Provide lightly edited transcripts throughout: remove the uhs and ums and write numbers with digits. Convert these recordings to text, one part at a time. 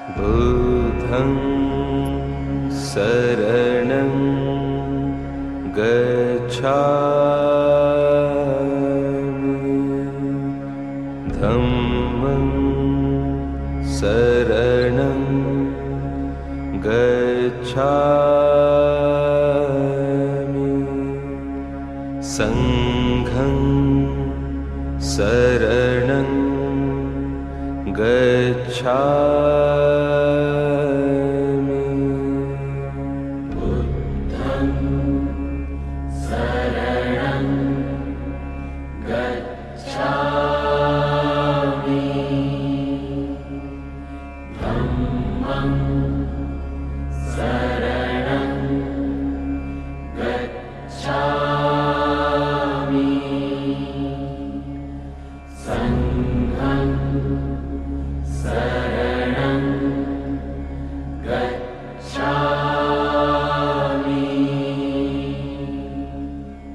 बुद्धं शरणं गच्छामि धम्मं शरणं गच्छामि संघं शरणं गच्छामि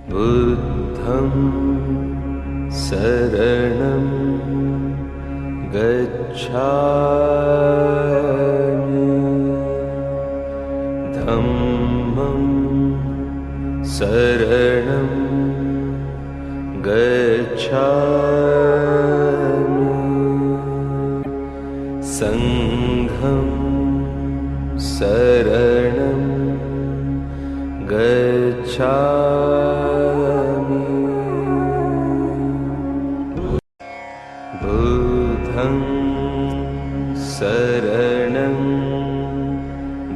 बुद्धं शरणं गच्छामि धम्मं शरणं गच्छामि संघं शरणं गच्छामि बुद्धं शरणं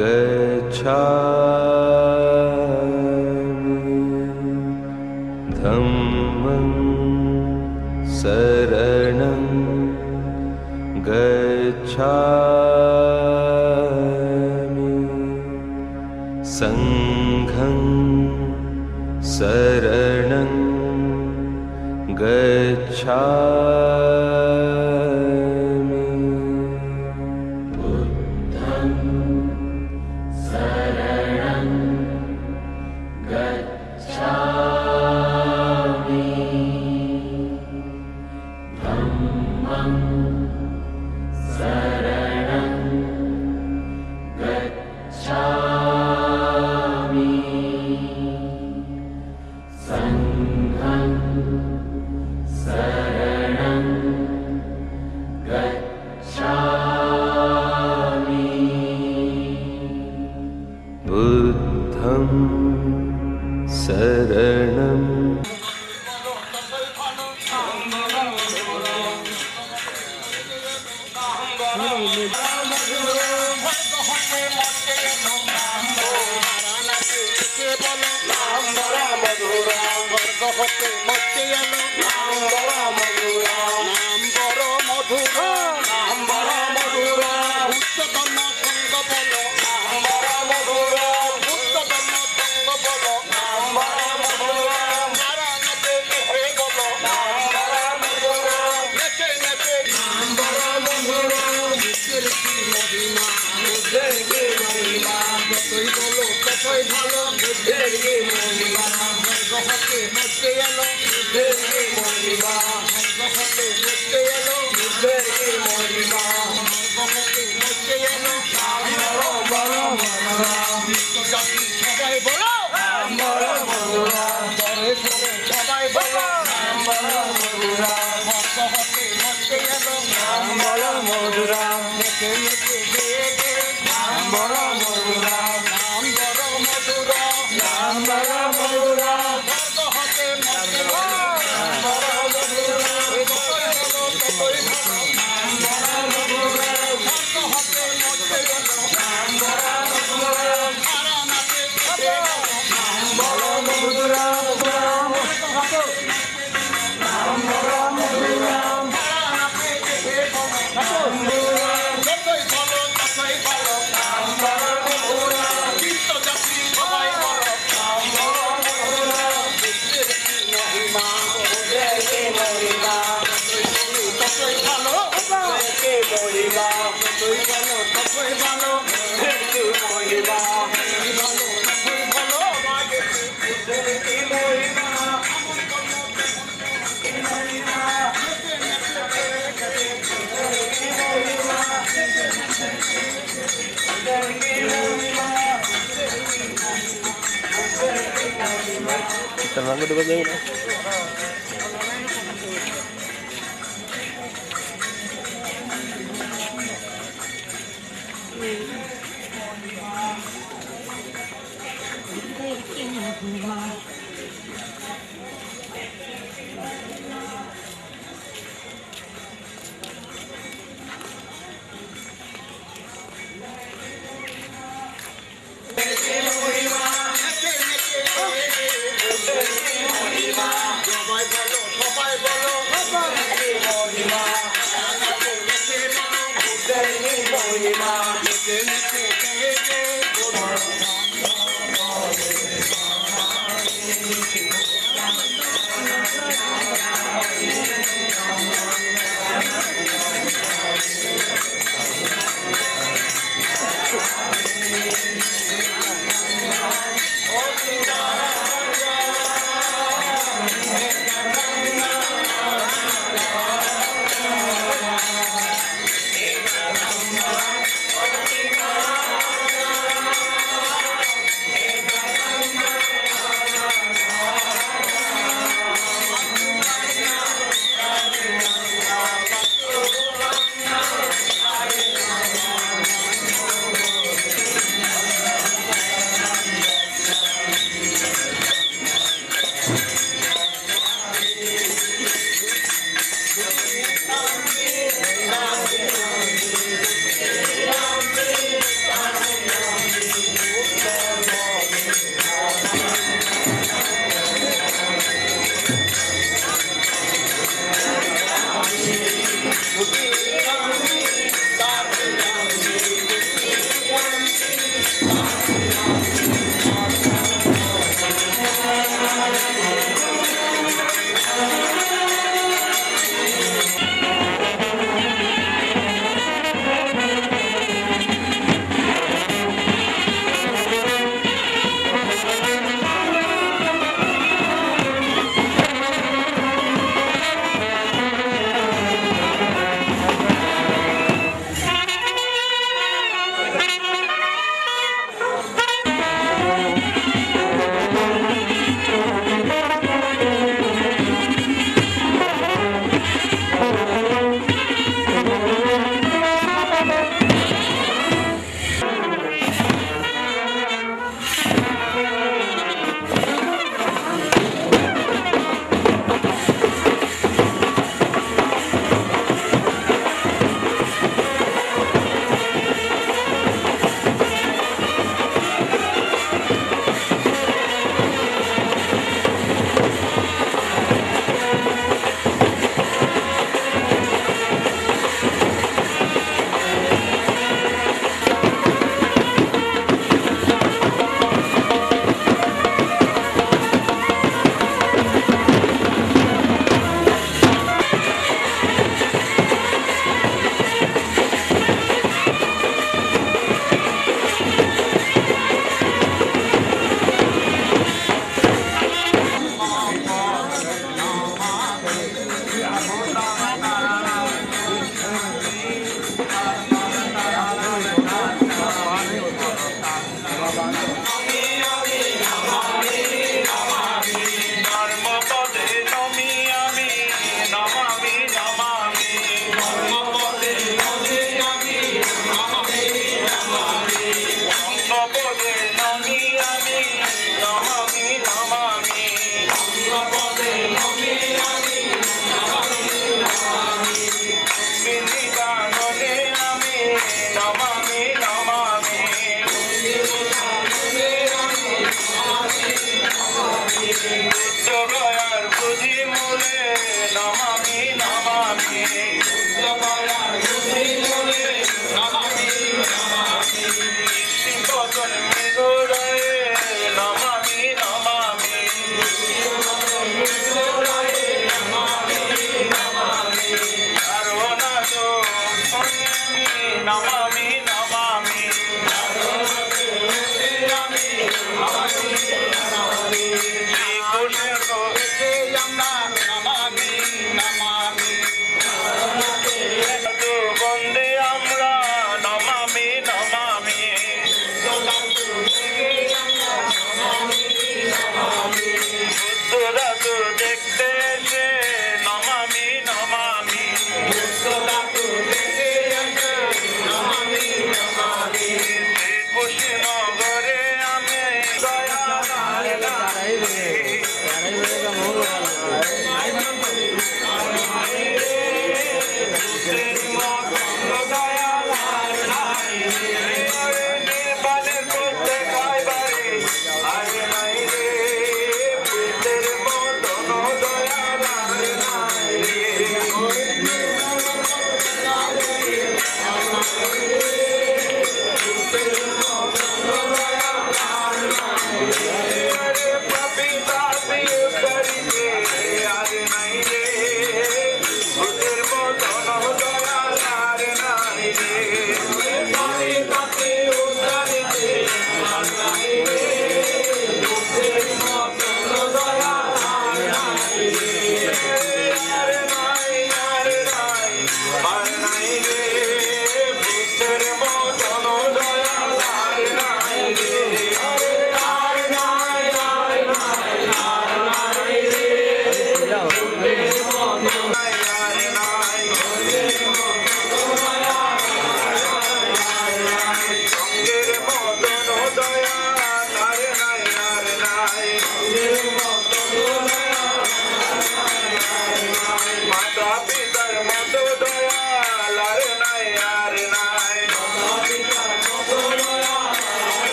गच्छामि धम्मं शरणं गच्छामि संघं शरणं गच्छामि बुद्धं शरणं गच्छामि धम्मं शरणं गच्छामि संघं शरणं गच्छामि बुद्धं शरणं गच्छामि धम्मं शरणं गच्छामि संघं शरणं गच्छामि बुद्धं शरणं Tenang ke depan saya.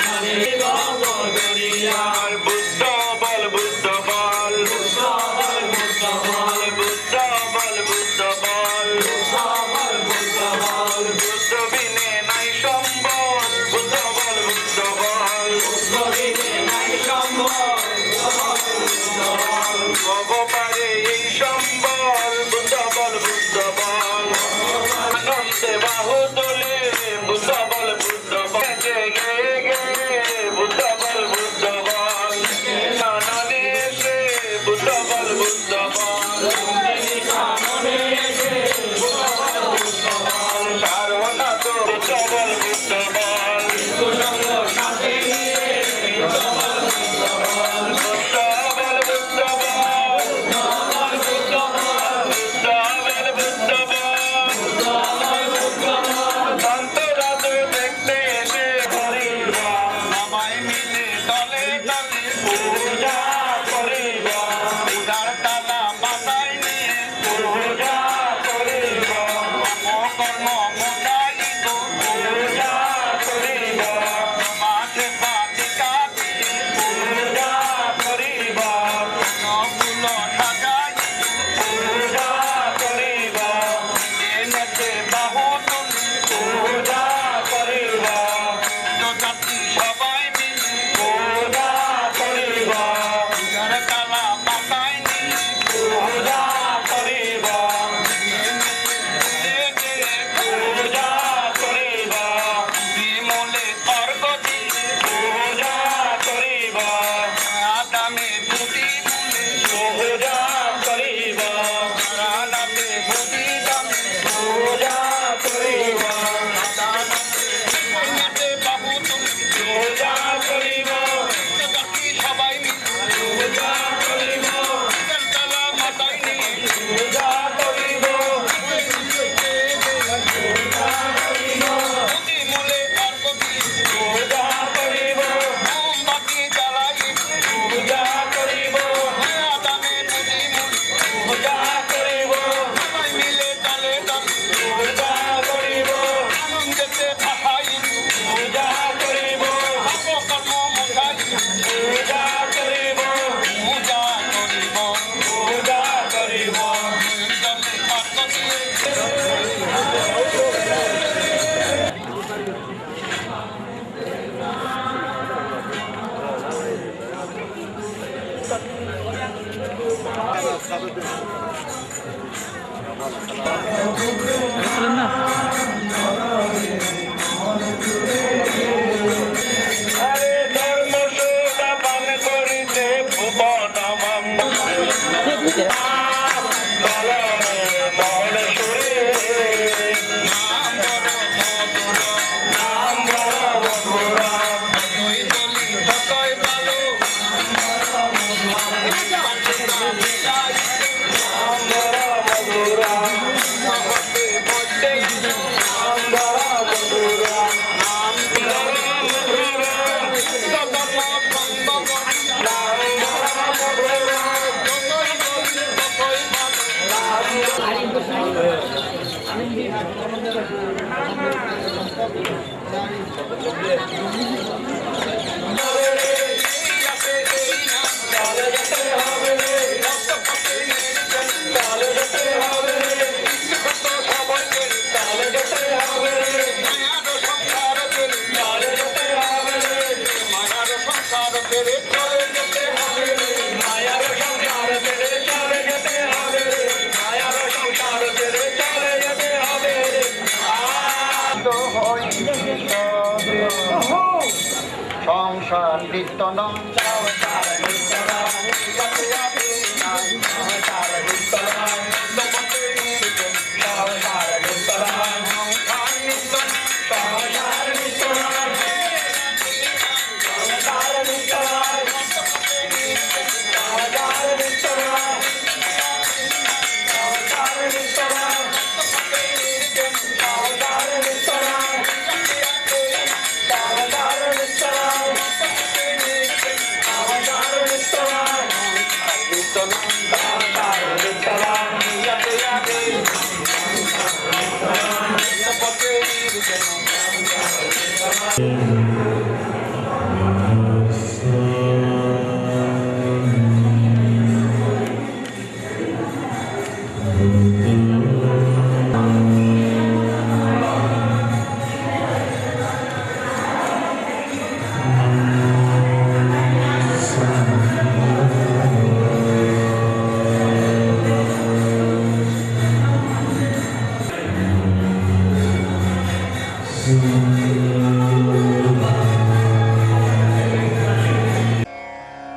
যাবে বব দরিয়া আর বুদ্ধ বল বুদ্ধ বল বুদ্ধ বল বুদ্ধ বল বুদ্ধ বিনে নাই সম্বল বুদ্ধ বল বুদ্ধ বল ভব পারে এই সম্বল বুদ্ধ বল বুদ্ধ বল আনন্দে বাহু তোলে বুদ্ধ বল বুদ্ধ বল গে গে গে বুদ্ধ বল বুদ্ধ বল কাননে এসে বুদ্ধ বল বুদ্ধ বল সারনাথ বুদ্ধ বল বুদ্ধ বল বুদ্ধ বল বুদ্ধ বল সন্তরা তো দেখতে এসে করিবা আমায় মিলে তলে তলে পূজা করিবা উদার তালা মাথায় নিয়ে পূজা করিবা কর্ম মোটাইব পূজা করিবা মাঠে পাতিকা দিয়ে পূজা করিবা ফুল সাজাই পূজা করিবা এনেতে বাহু তুলি পূজা করিবা জাতি সবাই মিলে পূজা করিবা উদার তালা মাথায় নিয়ে পূজা করিবা পূজা করিবা বিমলে অর্ঘ দিয়ে পূজা করিবা আদামে বুদ্ধি মূলে পূজা করিবা রাধাতে বুদ্ধি দামে পূজা করিবা দানাতে বাবু তুমি পূজা করিবা জাতি সবাই মিলে পূজা করিবা তালা মাথায় নিয়ে পূজা করিবা বুদ্ধি মূলে অর্ঘ দিয়ে পূজা করিবা মোমবাতি জ্বালাই পূজা করিবা আদামে বুদ্ধি মূলে পূজা করিবা সবাই মিলে তালে তালে পূজা করিবা আনন্দেতে ভাসাই পূজা করিবা কর্ম মোটাই পূজা করিবা পূজা করিবা পূজা করিবা অর্ঘ দিয়ে আরে ধর্ম সোদা পান করিতে ভুবনমম মহল সুরে নাম বড় মধুর নাম বড় মধুর যতই বলি ততই ভালো নাম বড় মধুর জগতে বলতে নাম বড় মধুর নাম বড় মধুর সদম সম্ভব নাম বড় মধুর যতই বলি ততই ভালো সংসার নিত্যন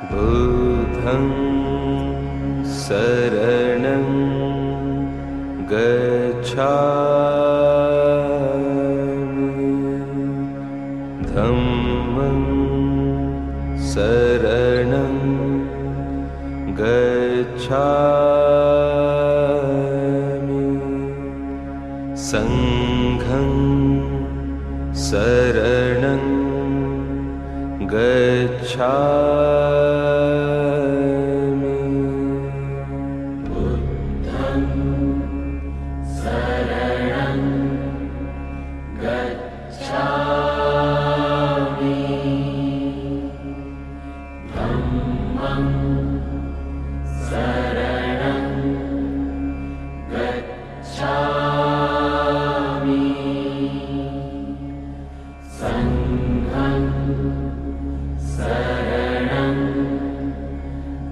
बुद्धं शरणं गच्छामि धम्मं शरणं गच्छामि संघं शरणं गच्छामि बुद्धं शरणं गच्छामि धम्मं शरणं गच्छामि संघं शरणं गच्छामि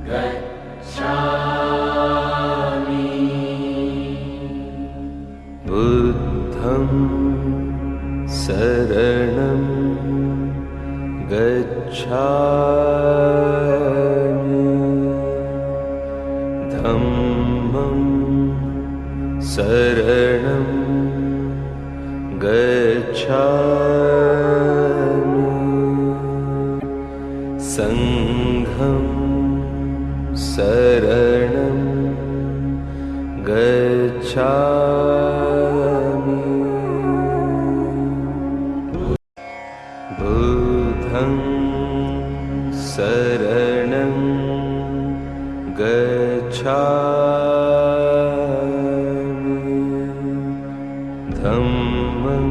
बुद्धं शरणं गच्छामि धम्मं शरणं गच्छामि संघं शरणं गच्छामि बुद्धं शरणं गच्छामि धम्मं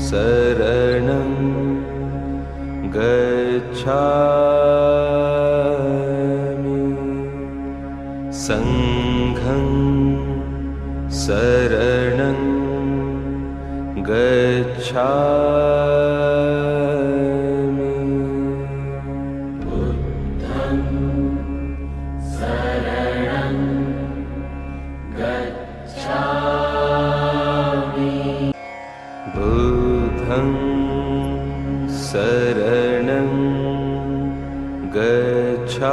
शरणं गच्छामि संघं शरणं गच्छामि बुद्धं शरणं गच्छामि बुद्धं शरणं गच्छामि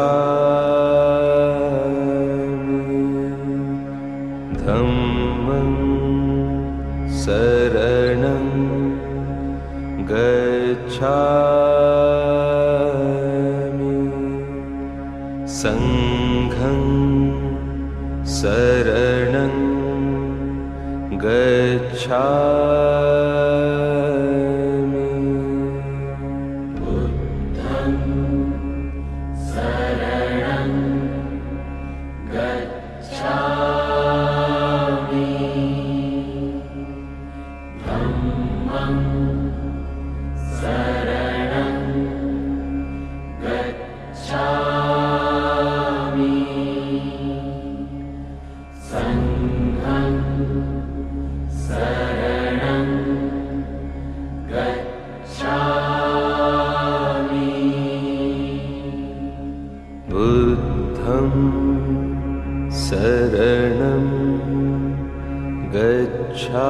धम्मं शरणं गच्छामि संघं शरणं गच्छामि बुद्धं शरणं गच्छामि धम्मं शरणं गच्छामि संघं शरणं गच्छामि बुद्धं शरणं गच्छामि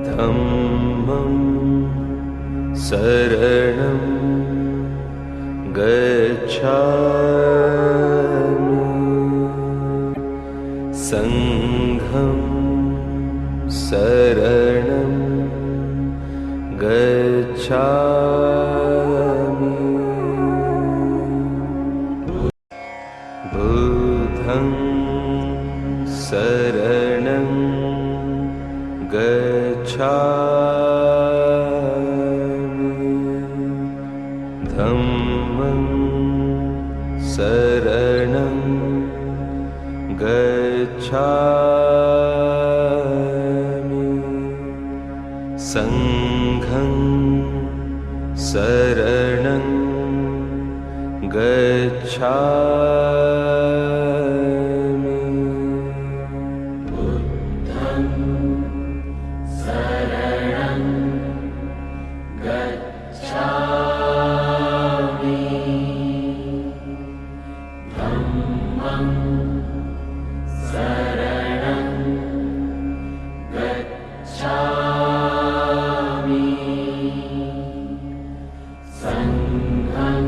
धम्मं शरणं गच्छामि संघं शरणं गच्छामि बुद्धं शरणं गच्छामि धम्मं शरणं गच्छामि शरणं गच्छामि बुद्धं शरणं गच्छामि धम्मं शरणं गच्छामि संघं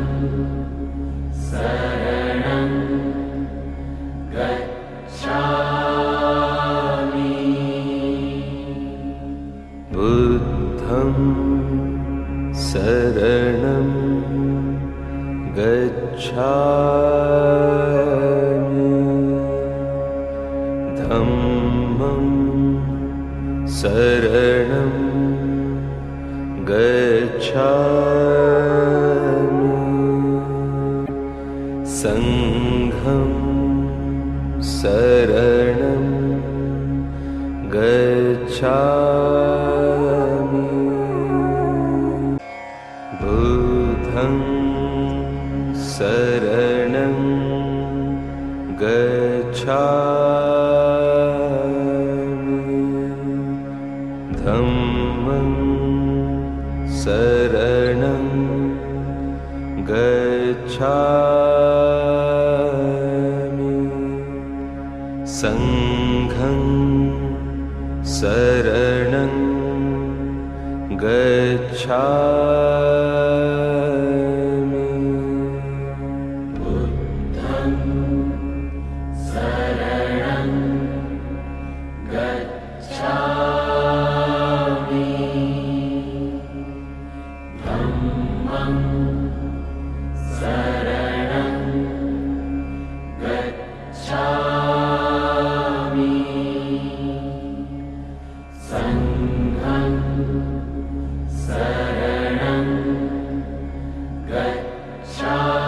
शरणं गच्छामि बुद्धं शरणं गच्छामि धम्मं शरणं गच्छामि संघं शरणं गच्छामि बुद्धं शरणं गच्छामि धम्मं शरणं गच्छामि संघं शरणं गच्छामि बुद्धं शरणं गच्छामि धम्मं शरणं गच्छामि संघं शरणं गच्छामि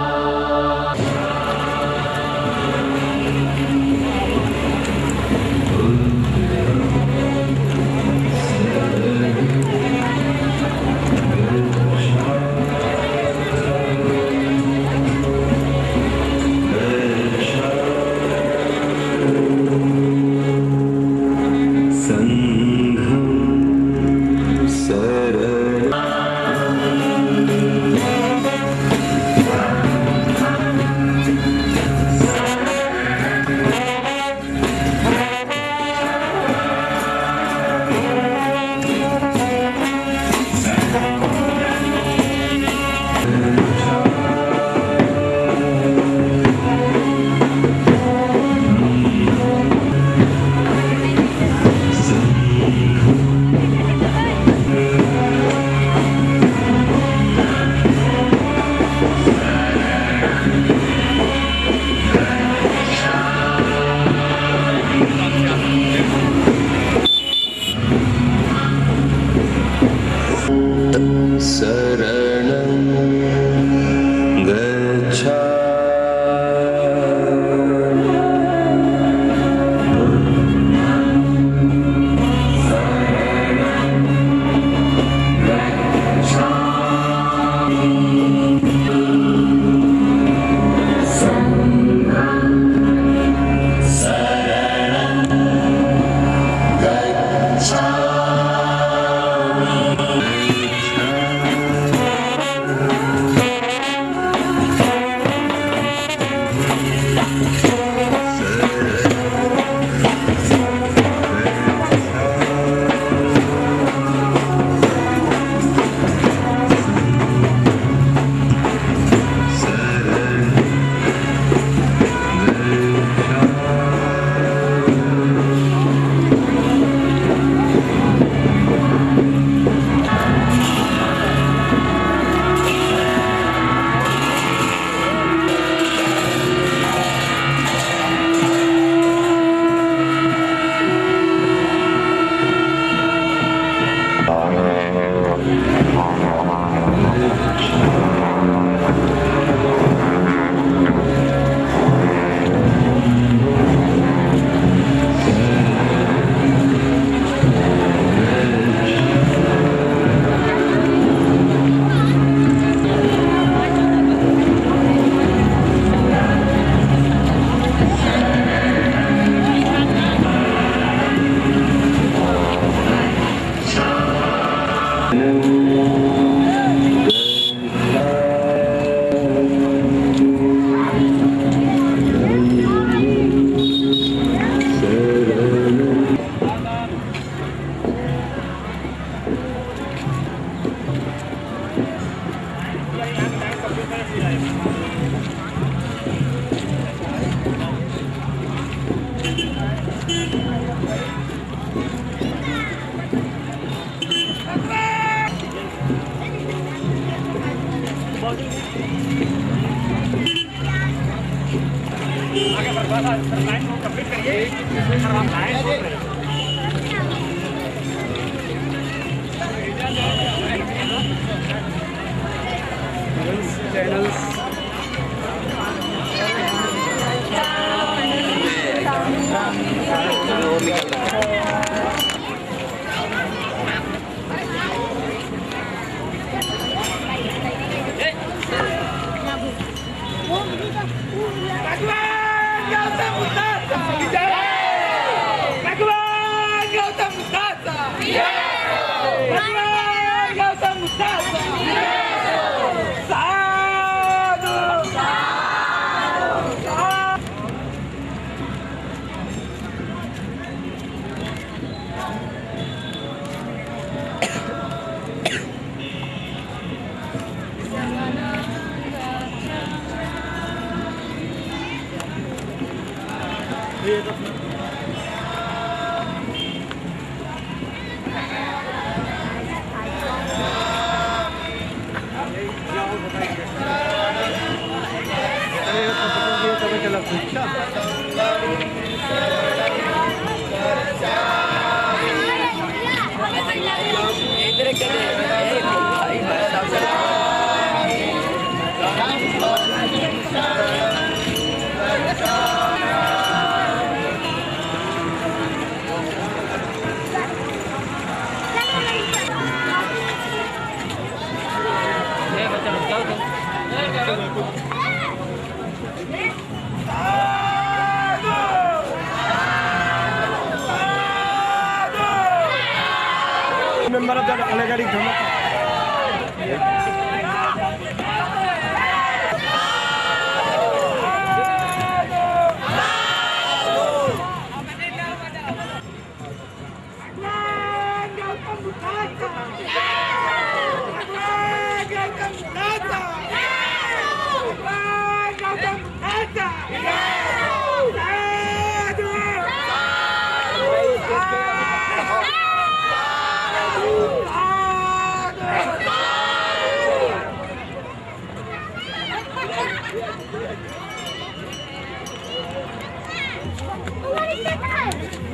Member of the Allegoric Dhamma.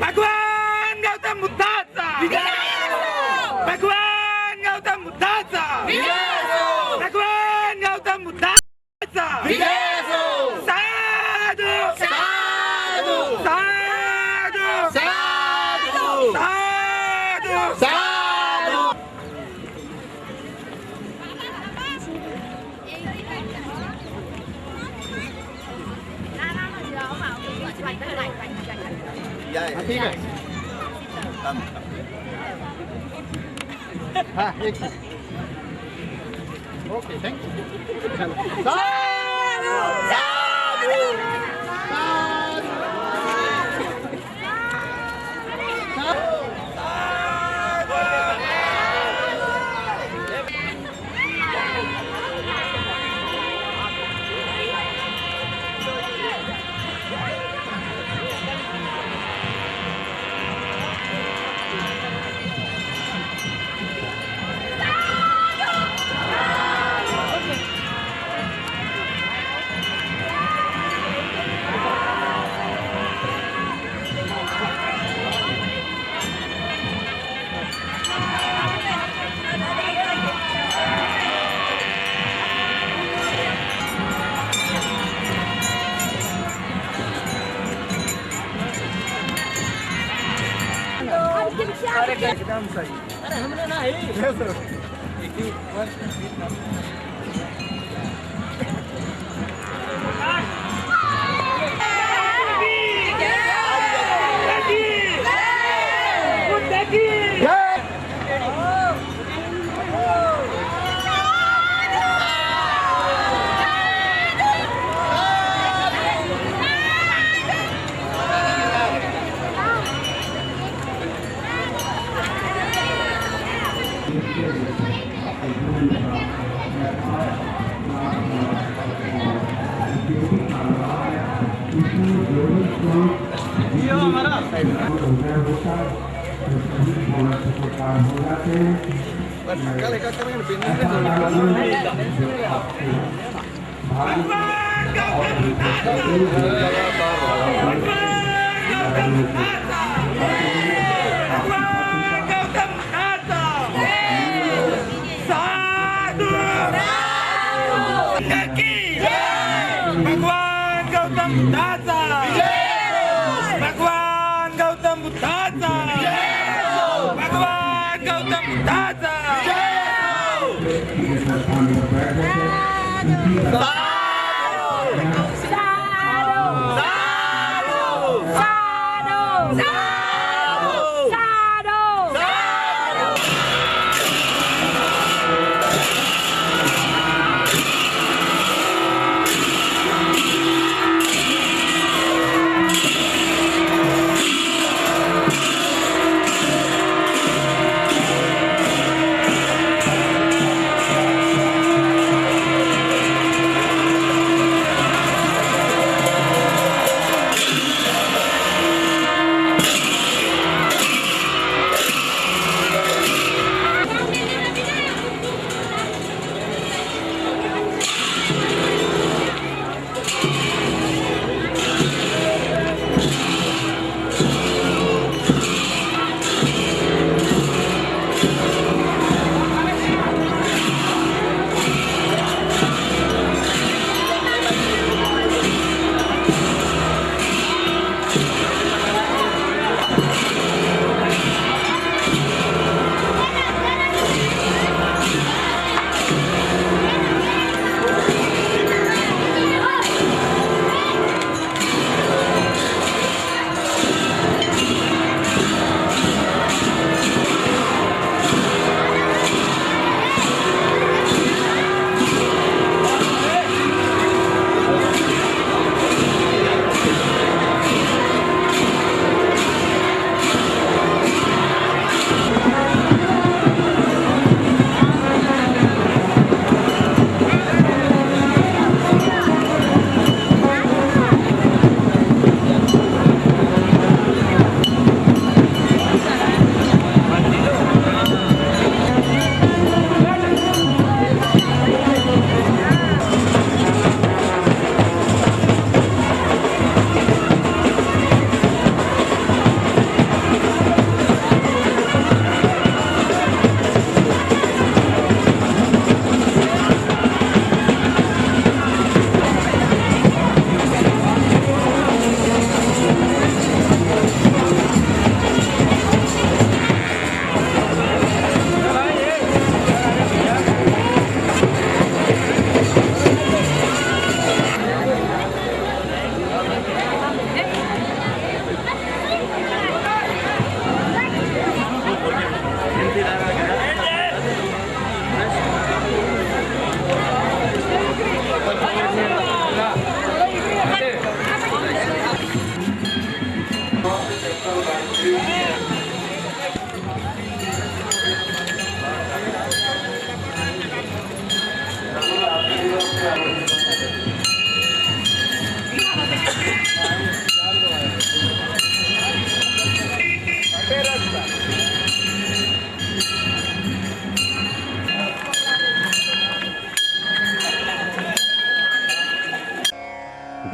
भगवान गौतम बुद्धाचा भगवान गौतम बुद्धाचा भगवान गौतम बुद्धाचा साधू साधू साधू साधू साधू साधू ठीक आहे हा एक ओके थँक्यू एकदम सही अरे हमने ना Thank you. भगवान गौतम बुद्धाचा भगवान गौतम बुद्धाचा भगवान गौतम बुद्धाचा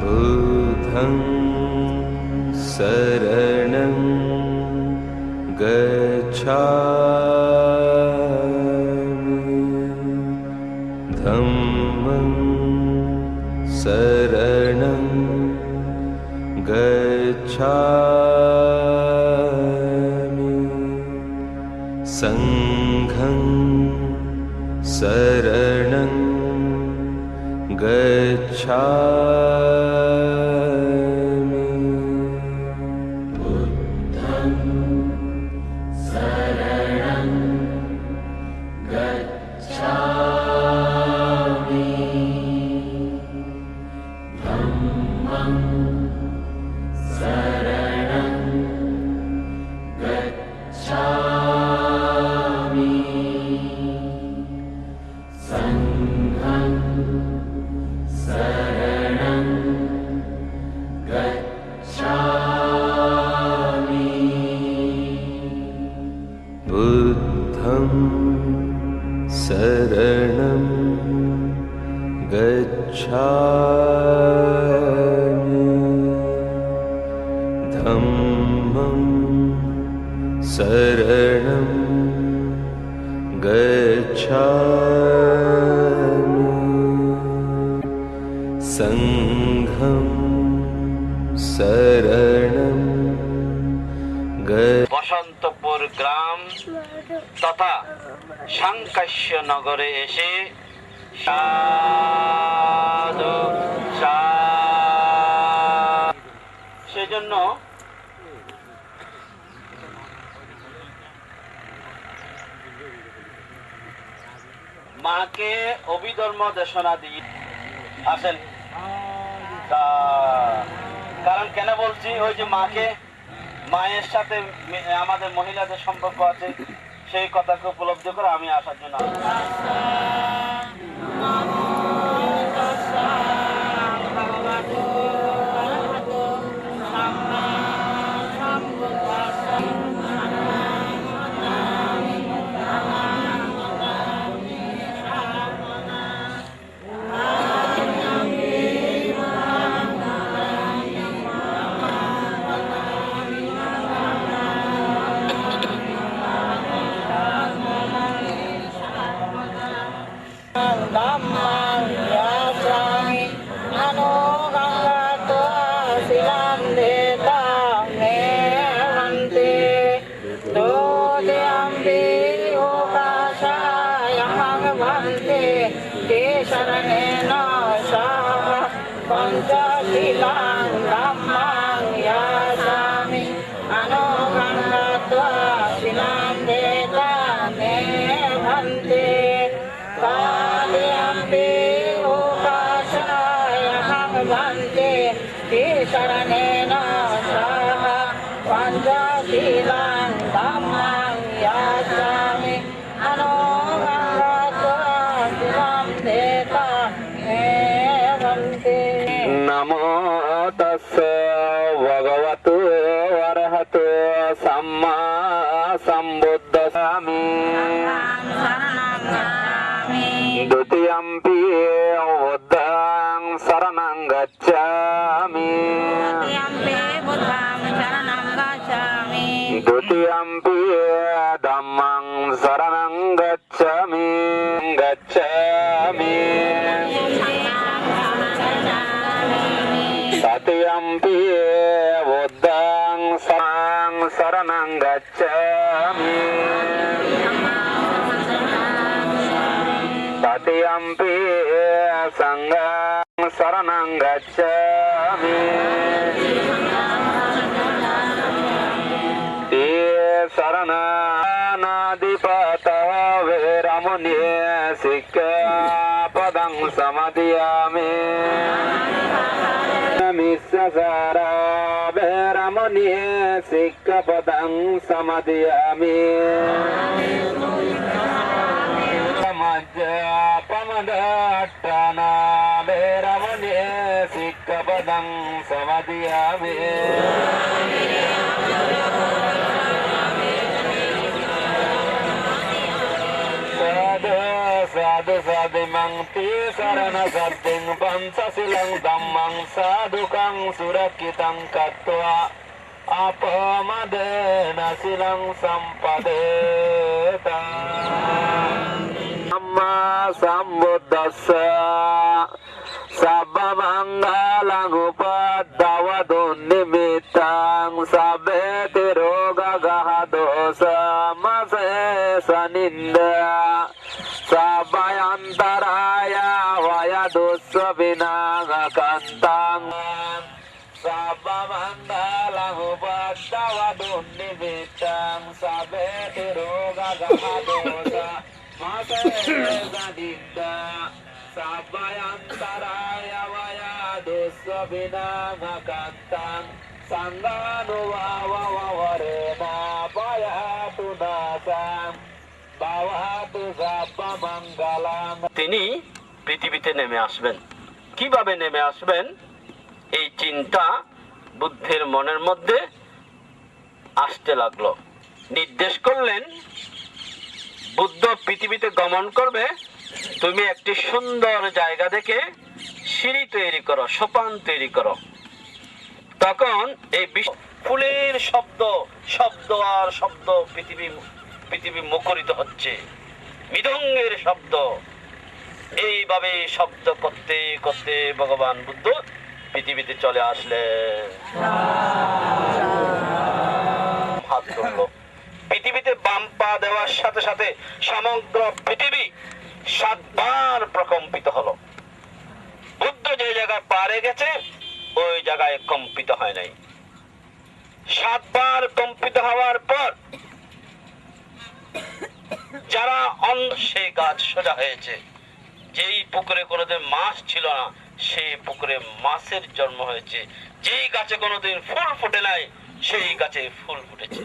बुद्धं शरणं गच्छामि धम्मं शरणं गच्छामि संघं शरणं गच्छामि बुद्धं शरणं गच्छामि धम्मं शरणं गच्छामि संघं शरणं धम्मं शरणं गच्छामि संघं शरणं বসন্তপুর গ্রাম তথা সাংকাশ্য নগরে এসে সাধু সেজন্য মাকে অভিধর্ম দেশনা দিয়ে আসেন। কারণ কেন বলছি, ওই যে মাকে, মায়ের সাথে আমাদের মহিলাদের সম্পর্ক আছে, সেই কথাকে উপলব্ধি করে আমি আসার জন্য नमो तस्से भगवतो अरहतो सम्मा सम्बुद्धस्सामि द्वितीयम्पि बुद्धं शरणं गच्छामि द्वितीयम्पि धम्मं शरणं गच्छामि तृतीयम्पि बुद्धं शरणं गच्छामि तृतीयम्पि संघं शरणं गच्छामि ते शरणानादिपतः वैरमुनिः सिक्खापदं समादयामि मिस्ससारा वैरमुनिः सिक्खापदं समादयामि समज्जपमदट्टना वैरमुनिः सिक्खापदं समादयामि साधु साधिमं ते शरण सद्दिं पंचशीलं धम्मं साधुकं सुरक्षितं कृत्वा अपमदेन शीलं सम्पदेत सम्मा सम्बुद्धस्य सर्वमङ्गलं उपद्रवतु निमित्तं सभेति रोगगः दोषमशेषनिन्दया सभयन्तराय वयदुःस्विनागकन्तं सर्वमङ्गलं उपद्रवतु निमित्तं सभेति रोगगः दोषमशेषनिन्दया सभयन्तराय वयदुःस्विनागकन्तं सङ्गानुभाववरेण पयातु नाशं তিনি পৃথিবীতে নেমে আসবেন। কিভাবে নেমে আসবেন এই চিন্তা বুদ্ধের মনের মধ্যে আসতে লাগলো। নির্দেশ করলেন, বুদ্ধ পৃথিবীতে গমন করবে, তুমি একটি সুন্দর জায়গা দেখে সিঁড়ি তৈরি করো, সোপান তৈরি করো। তখন এই ফুলের শব্দ, শব্দ আর শব্দ, পৃথিবী মুখরিত হচ্ছে, মৃদঙ্গের শব্দ। এইভাবে শব্দ করতে করতে ভগবান বুদ্ধ পৃথিবীতে চলে আসলেন। হাত তুললো। পৃথিবীতে বাম পা দেওয়ার সাথে সাথে সমগ্র পৃথিবী 7 বার প্রকম্পিত হলো। বুদ্ধ যে জায়গায় পা রেখেছে ওই জায়গায় কম্পিত হয় নাই। 7 বার কম্পিত হওয়ার পর যারা অন্ধ, সেই গাছ সোজা হয়েছে। যেই পুকুরে কোনোদিন মাছ ছিল না, সেই পুকুরে মাছের জন্ম হয়েছে। যেই গাছে কোনোদিন ফুল ফুটে নাই, সেই গাছে ফুল ফুটেছে।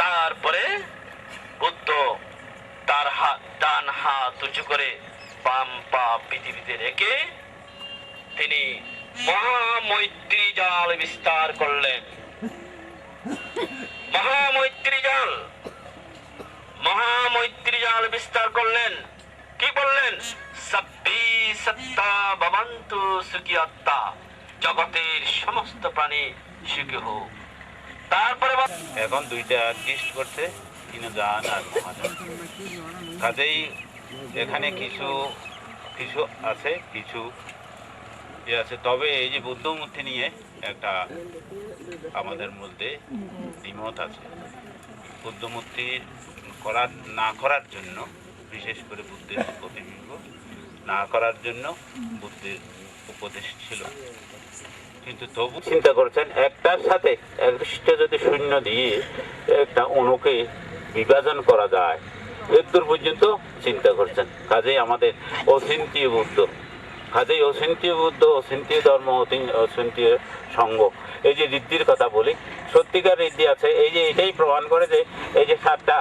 তারপরে বুদ্ধ তার ডান হাত উঁচু করে বাম পা পৃথিবীতে রেখে তিনি মহামৈত্রী জাল বিস্তার করলেন। মহামৈত্রী জাল বিস্তার করলেন। কি বললেন? সব্বি সত্তা ভবন্তু সুখী আত্মা, জগতের সমস্ত প্রাণী সুখী হোক। তারপরে এখন দুইটা টেস্ট করছে তিনজন আর মহাজন। কাজেই এখানে কিছু কিছু আছে, কিছু ইয়ে আছে। তবে এই যে বুদ্ধ মূর্তি নিয়ে একটা আমাদের মধ্যে দ্বিমত আছে। বুদ্ধ মূর্তি না করার জন্য, বিশেষ করে বুদ্ধের প্রতিবিম্ব না করার জন্য বুদ্ধের উপদেশ ছিল। কিন্তু তবু চিন্তা করছেন একটার সাথে একটা যদি শূন্য দিয়ে একটা অণুকে বিভাজন করা যায়, এর পর্যন্ত চিন্তা করছেন। কাজেই আমাদের অচিন্তীয় বুদ্ধ, অচিন্তীয় ধর্ম, অচিন্তীয় সঙ্গ। এই যে ঋদ্ধির কথা বলি, সত্যিকার ঋদ্ধি আছে। এই যে এটাই প্রমাণ করে যে এই যে 7টা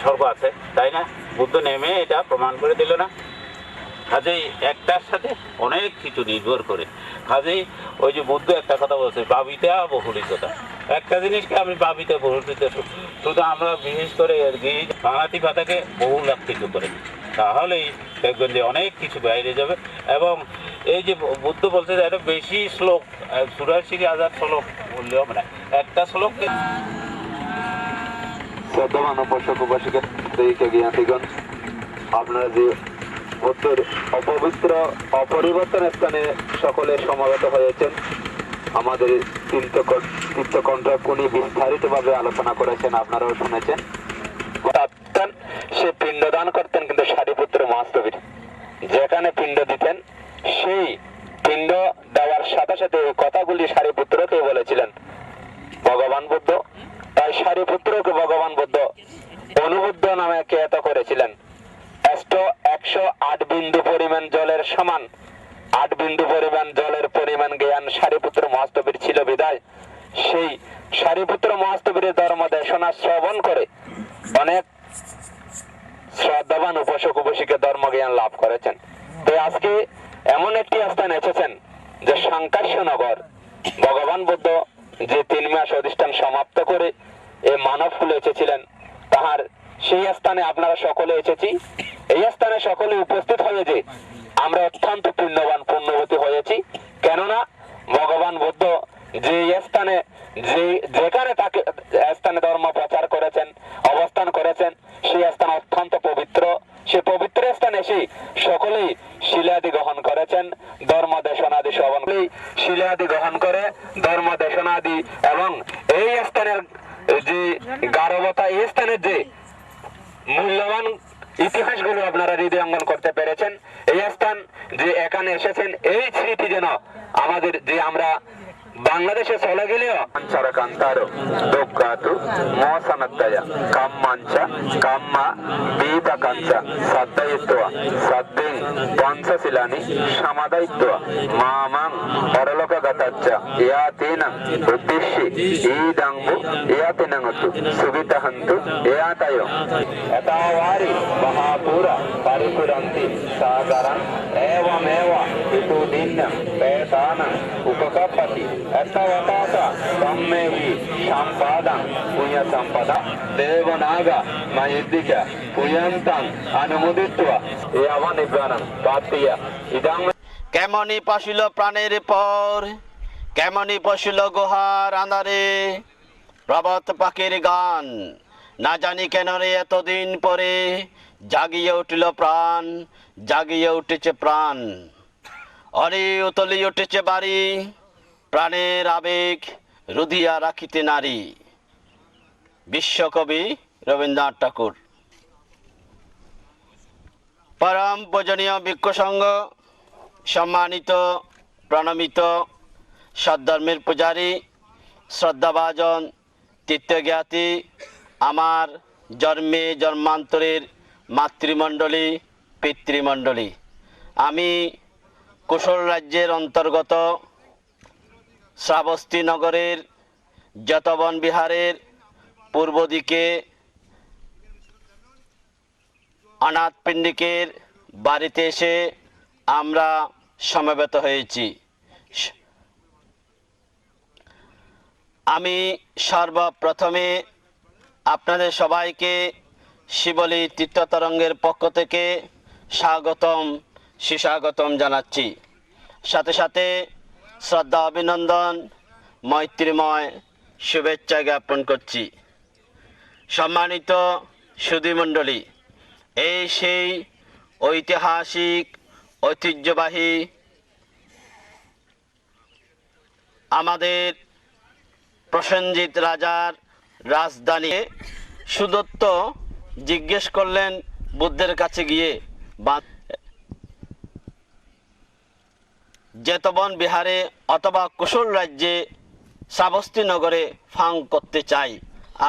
স্বর্গ আছে, তাই না? বুদ্ধ নেমে এটা প্রমাণ করে দিল না? কাজেই একটার সাথে অনেক কিছু নির্ভর করে। কাজেই ওই যে বুদ্ধ একটা কথা বলছে, ভাবিতে বহুলিকতা। একটা জিনিসকে আমি ভাবিতে বহুলিত, শুধু আমরা বিশেষ করে বাংলাটি কথাকে বহুলাক্ষিত করে, তাহলেই দেখবেন যে অনেক কিছু বাইরে যাবে। এবং এই যে বুদ্ধ বলছে যে এটা বেশি শ্লোক, 84,000 শ্লোক বললেও মানে একটা শ্লোককে শ্রদ্ধাবান উপাসক উপাসিকা জ্ঞানীগণ, আপনারা যে বুদ্ধের অপবিত্র অপরিবর্তন স্থানে সকলে সমাগত হয়েছেন, আমাদের তীর্থকণ্ঠ উনি বিস্তারিতভাবে আলোচনা করেছেন, আপনারাও শুনেছেন। সে পিণ্ডদান করতেন, কিন্তু সারিপুত্র মহাস্তবীর যেখানে পিণ্ড দিতেন, সেই পিণ্ড দেওয়ার সাথে সাথে এই কথাগুলি সারিপুত্রকে বলেছিলেন ভগবান বুদ্ধ। তাই সারিপুত্রকে ভগবান বুদ্ধ অনুবুদ্ধ নামে খ্যাত করেছিলেন। 108 বিন্দু পরিমাণ জলের সমান, 8 বিন্দু পরিমাণ জলের পরিমাণ জ্ঞান সারিপুত্র মহাস্তবীর ছিল বিদায় সেই সারিপুত্র মহাস্তবীর ধর্ম দেশনা শ্রবণ করে অনেক শ্রদ্ধাবান উপাসক উপাসিকা ধর্ম জ্ঞান লাভ করেছেন। তো আজকে এমন একটি স্থান এসেছেন যে সাংকাশ্য নগর। ভগবান বুদ্ধ যে 3 মাস অধিষ্ঠান সমাপ্ত করে এই মানব ফুলে এসেছিলেন, তাহার সেই স্থানে আপনারা সকলে এসেছি। এই স্থানে সকলে উপস্থিত হয়ে যে আমরা অত্যন্ত পুণ্যবান, পুণ্যবতী হয়েছি। কেননা ভগবান বুদ্ধ যে স্থানে যেখানে তাকে স্থানে ধর্ম প্রচার করেছেন, অবস্থান করেছেন, সেই স্থান অত্যন্ত পবিত্র। সে পবিত্র স্থানে এসে সকলেই শিলাদি গ্রহণ করেছেন, ধর্ম দেশনাদি শ্রবণ শিলাদি গ্রহণ করে ধর্ম দেশনাদি, এবং এই স্থানের যে গারবতা, এই স্থানের যে মূল্যবান ইতিহাসগুলো আপনারা হৃদয়ঙ্গন করতে পেরেছেন। এই স্থান যে এখানে এসেছেন, এই স্মৃতি যেন আমাদের, যে আমরা বাংলাদেশে চলে গেলেও কান্তারো দোকাতু মহাসানাদ্দায়া কাম্মাঞ্চা কাম্মা বিদাকাঞ্চা সাদ্দায়িত্বা সাদ্দিং পঞ্চশিলানি সমাদায়িত্বা মামাং পরলোকগতাচ্চা ইয়াতিনাং উদ্দেশ্যে ঈদাংবু ইয়াতিনাংতু সুবিতাহন্তু ইয়াতায়ো এতাওয়ারি মহাপুরা পরিপুরন্তি সাগরং এবমেব ইতুদিন্যং পেতানাং উপকপতি अर्थवतात ब्रह्मेवि सम्पादं पुण्य सम्पदा देवनाग मयिद्दिच पुयन्तं अनुमोदित्वा यावनिब्रानं प्राप्तिय इदं কেমনি পশিল প্রাণের পর, কেমনি পশিল গুহার আঁধারে, প্রবত পাখির গান না জানি কেন রে এতদিন পরে, জাগিয়ে উঠিল প্রাণ, জাগিয়ে উঠেছে প্রাণ, অরে উতলি উঠেছে বাড়ি, প্রাণের আবেগ রুধিয়া রাখিতে নারী। বিশ্বকবি রবীন্দ্রনাথ ঠাকুর। পরম পূজনীয় ভিক্ষু সংঘ, সম্মানিত প্রণমিত সদ্ধর্মের পূজারী, শ্রদ্ধাভাজন তীর্থজ্ঞাতি, আমার জন্মে জন্মান্তরের মাতৃমণ্ডলী পিতৃমণ্ডলী, আমি কুশল রাজ্যের অন্তর্গত শ্রাবস্তী নগরের যতবন বিহারের পূর্ব দিকে অনাথ পিণ্ডিকের বাড়িতে এসে আমরা সমবেত হয়েছি। আমি সর্বপ্রথমে আপনাদের সবাইকে শিবলী তীর্থতরঙ্গের পক্ষ থেকে স্বাগতম সুস্বাগতম জানাচ্ছি। সাথে সাথে শ্রদ্ধা অভিনন্দন মৈত্রীময় শুভেচ্ছা জ্ঞাপন করছি। সম্মানিত সুধীমণ্ডলী, এই সেই ঐতিহাসিক ঐতিহ্যবাহী আমাদের প্রসেনজিৎ রাজার রাজধানী। সুদত্ত জিজ্ঞেস করলেন বুদ্ধের কাছে গিয়ে, যেতবন বিহারে অথবা কুশল রাজ্যে শ্রাবস্তী নগরে ফাং করতে চাই,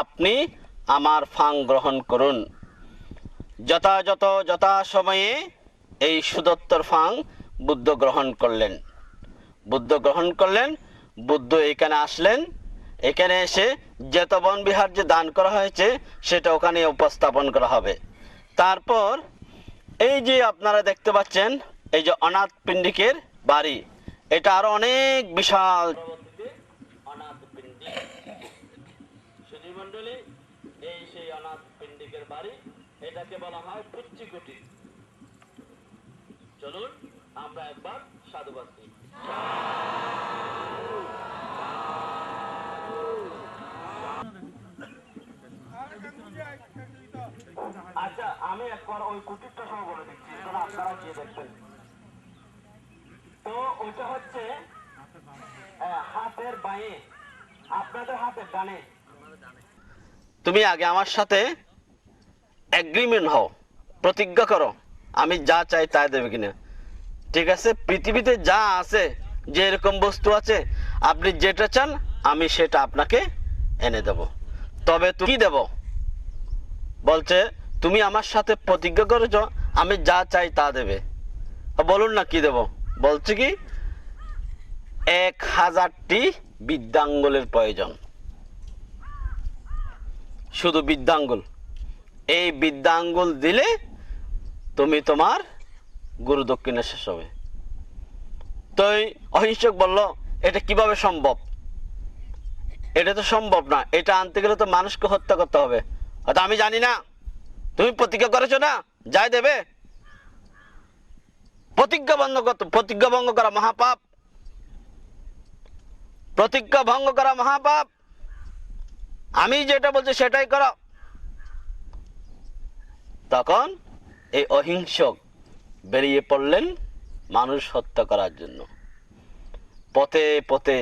আপনি আমার ফাং গ্রহণ করুন। যথাযথ যথাসময়ে এই সুদত্তর ফাং বুদ্ধ গ্রহণ করলেন। বুদ্ধ এখানে আসলেন। এখানে এসে যেতবন বিহার যে দান করা হয়েছে সেটা ওখানে উপস্থাপন করা হবে। তারপর এই যে আপনারা দেখতে পাচ্ছেন, এই যে অনাথ পিণ্ডিকের বাড়ি, এটা আরো অনেক বিশাল অনাথ পিণ্ডিক। সুধীমণ্ডলী, এই সেই অনাথ পিণ্ডিকের বাড়ি, এটাকে বলা হয় পুচ্চিকুটি। চলুন আমরা একবার সাধুবাদ দিই। আচ্ছা, আমি একবার ওই কুটিরটা সহ বলে দিচ্ছি, আপনারা গিয়ে দেখবেন। তো ওইটা হচ্ছে হাতের বাঁয়ে, আপনাদের হাতের ডানে। তুমি আগে আমার সাথে এগ্রিমেন্ট হও, প্রতিজ্ঞা করো আমি যা চাই তাই দেবে কিনা। ঠিক আছে? পৃথিবীতে যা আছে, যে এরকম বস্তু আছে, আপনি যেটা চান আমি সেটা আপনাকে এনে দেব। তবে তুমি কি দেব? বলছে তুমি আমার সাথে প্রতিজ্ঞা করেছ আমি যা চাই তা দেবে। বলুন না কি দেব? বলছে কি 1000টি বৃদ্ধাঙ্গুলের প্রয়োজন। শুধু বৃদ্ধাঙ্গুল। এই বৃদ্ধাঙ্গুল দিলে তুমি তোমার গুরু দক্ষিণা শেষ হবে। তো অহিংসক বলল, এটা কিভাবে সম্ভব? এটা তো সম্ভব না, এটা আনতে গেলে তো মানুষকে হত্যা করতে হবে। হয়তো আমি জানি না, তুমি প্রতিজ্ঞা করেছো না, যাই দেবে। প্রতিজ্ঞা ভঙ্গ করা মহাপাপ। প্রতিজ্ঞা ভঙ্গ করা মহাপাপ। আমি যেটা বলছি সেটাই করো। তখন এই অহিংসক বেরিয়ে পড়লেন মানুষ হত্যা করার জন্য। পথে পথে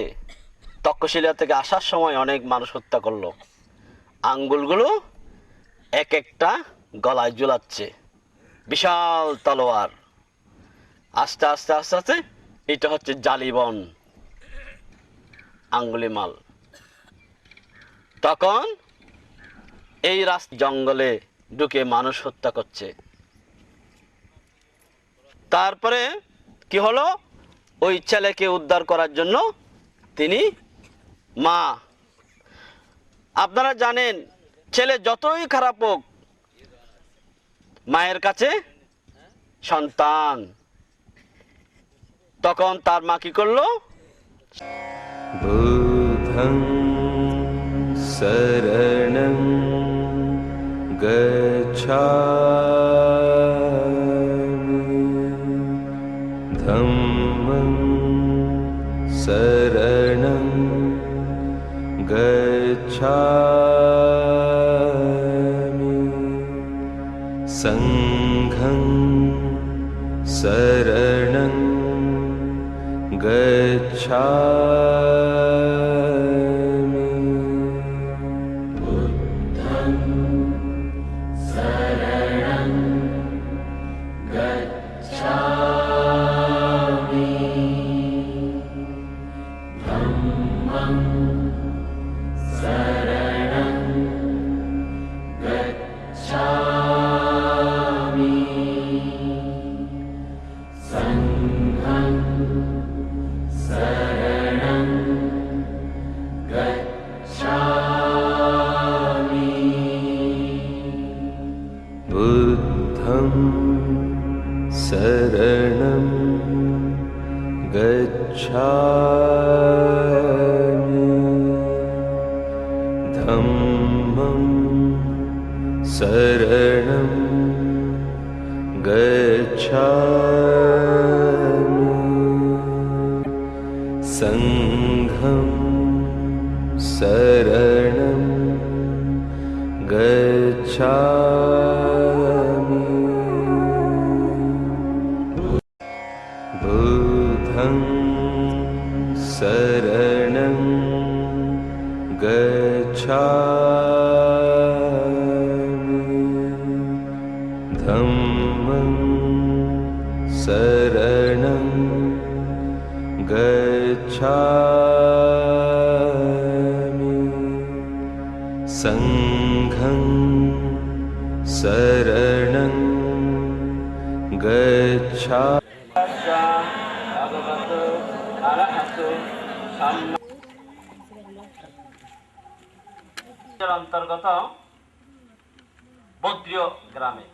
তক্ষশিলা থেকে আসার সময় অনেক মানুষ হত্যা করলো। আঙ্গুলগুলো এক একটা গলায় ঝুলাচ্ছে, বিশাল তলোয়ার। আস্তে আস্তে আস্তে আস্তে এটা হচ্ছে জালিবন, আঙ্গুলিমাল। তখন এই জঙ্গলে ঢুকে মানুষ হত্যা করছে। তারপরে কি হলো? ওই ছেলেকে উদ্ধার করার জন্য তিনি মা, আপনারা জানেন ছেলে যতই খারাপ হোক মায়ের কাছে সন্তান। তখন তার মা কি করলো? बुद्धं शरणं गच्छामि धम्मं शरणं गच्छामि संघं शरणं गच्छामि बुद्धं शरणं गच्छामि धम्मं शरणं गच्छामि संघं शरणं गच्छामि बुद्धं शरणं गच्छामि धम्मं शरणं गच्छामि संघं शरणं गच्छामि बुद्धं शरणं गच्छामि धम्मं शरणं गच्छामि संघं शरणं गच्छामि ভগবতো আরহতো সাম্মা অন্তর্গত বদ্রীয় গ্রামে।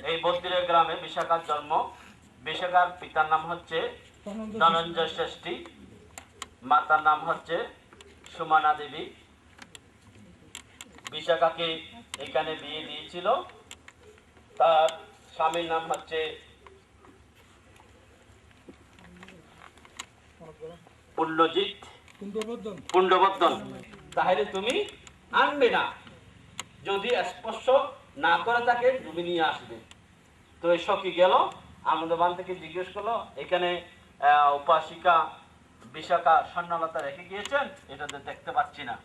এই বদ্রীয় গ্রামে বিশাখার জন্ম। বিশাখার পিতার নাম হচ্ছে ধনঞ্জয় শ্রেষ্ঠী, মাতার নাম হচ্ছে সুমনা দেবী। বিশাখাকে এখানে বিয়ে দিয়েছিল। তার স্বামীর নাম হচ্ছে পুণ্ডবর্ধন। তাহলে তুমি আনবে না, যদি স্পর্শ না করে থাকে তুমি নিয়ে আসবে। তো এই সখী গেল, আনন্দবান থেকে জিজ্ঞেস করলো এখানে উপাসিকা বিশাখা স্বর্ণলতা রেখে গিয়েছেন, এটা তো দেখতে পাচ্ছি না,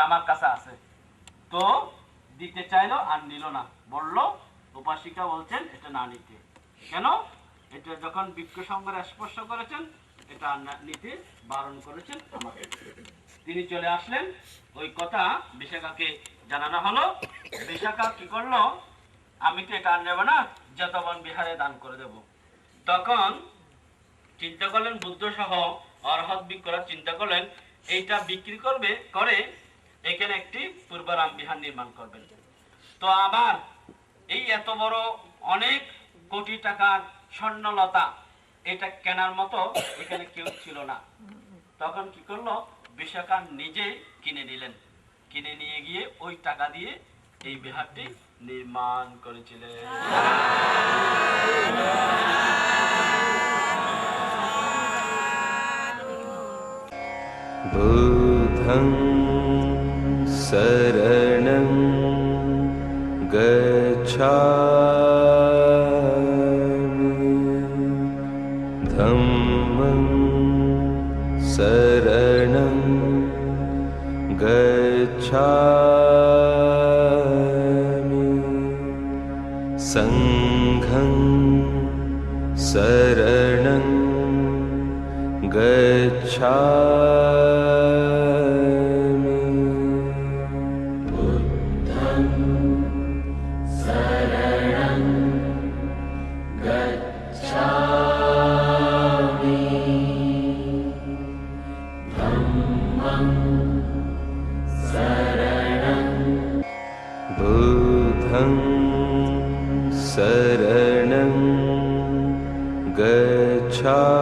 আমার কাছে আছে। তো দিতে চাইলো আর নিল না, বললো উপাসিকা বলছেন এটা না নিতে। কেন? এটা যখন বৃক্ষ সংঘরে স্পর্শ করেছেন এটা নিতে বারণ করেছেন আমাকে। তিনি চলে আসলেন, ওই কথা বিশাখাকে জানানো হলো। বিশাখা কি করলো, আমি তো এটা নেব না, জেতবন বিহারে দান করে দেব। তখন চিন্তা করলেন, বুদ্ধ সহ অরহৎ বিক্রয় চিন্তা করলেন এইটা বিক্রি করবে, করে এখানে একটি পূর্বরাম বিহার নির্মাণ করবেন। তো আবার এই এত বড় অনেক কোটি টাকার স্বর্ণলতা এটা কেনার মতো এখানে কেউ ছিল না। তখন কি করলো, বিশাখা নিজেই কিনে নিলেন। কিনে নিয়ে গিয়ে ওই টাকা দিয়ে এই বিহারটি নির্মাণ করেছিলেন। बुद्धं शरणं गच्छामि धम्मं शरणं गच्छामि संघं शरणं गच्छामि बुद्धं शरणं गच्छामि धम्मं शरणं बुद्धं शरणं गच्छामि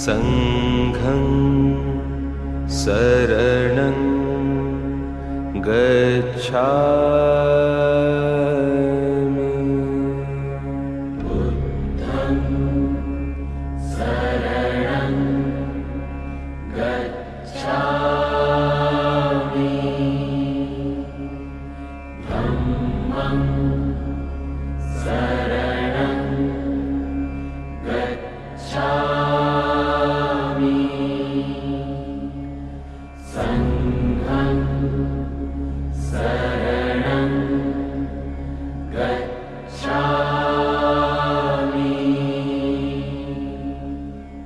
संघं शरणं गच्छामि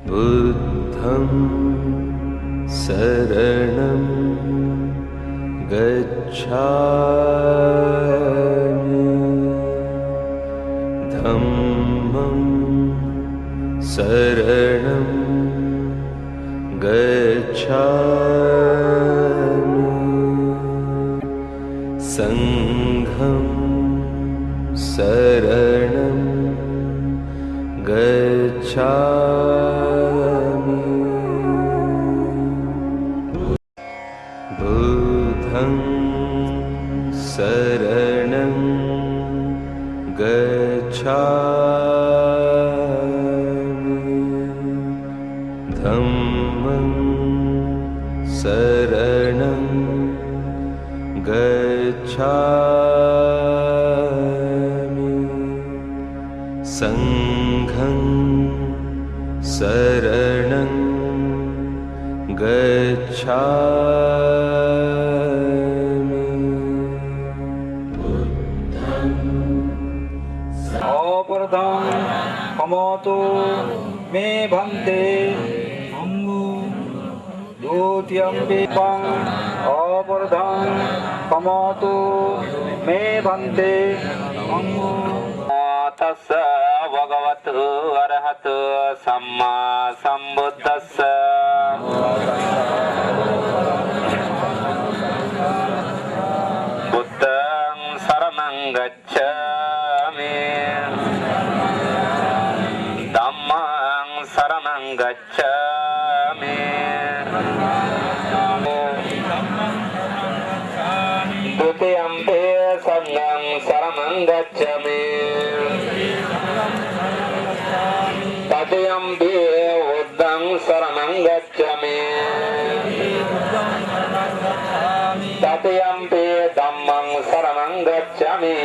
बुद्धं शरणं गच्छामि धम्मं शरणं गच्छामि संघं शरणं गच्छामि बुद्धं शरणं गच्छामि धम्मं शरणं गच्छामि संघं शरणं गच्छामि बुद्धं शरणं गच्छामि धम्मं शरणं गच्छामि संघं शरणं गच्छामि অপরধং কমতো মে ভন্তে অঙ্গু দ্বিতীয়ং বিপং অপরধং কমতো মে ভন্তে অঙ্গু তস্য ভগবতু অরহতু সম্মা সম্বুদ্ধস্য বুদ্ধং শরণং গচ্ছামি ধম্মং শরণং গচ্ছামি দ্বিতীয়ম্পি সংঘং শরণং গচ্ছামি তৃতীয়ম্পি বুদ্ধং শরণং গচ্ছামি তৃতীয়ম্পি ধম্মং শরণং গচ্ছামি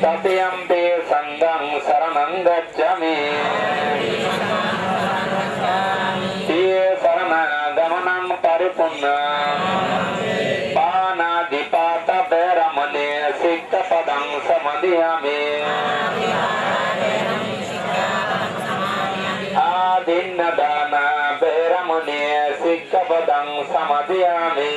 তৃতীয়ম্পি সংঘং শরণং গচ্ছামি শরণাগমनं পরিপূর্ণं পানাদিপাতবৈরমণি সিক্তপদং সমাদিয়ামি আদিন্নদানা বৈরমণি সিক্তপদং সমাদিয়ামি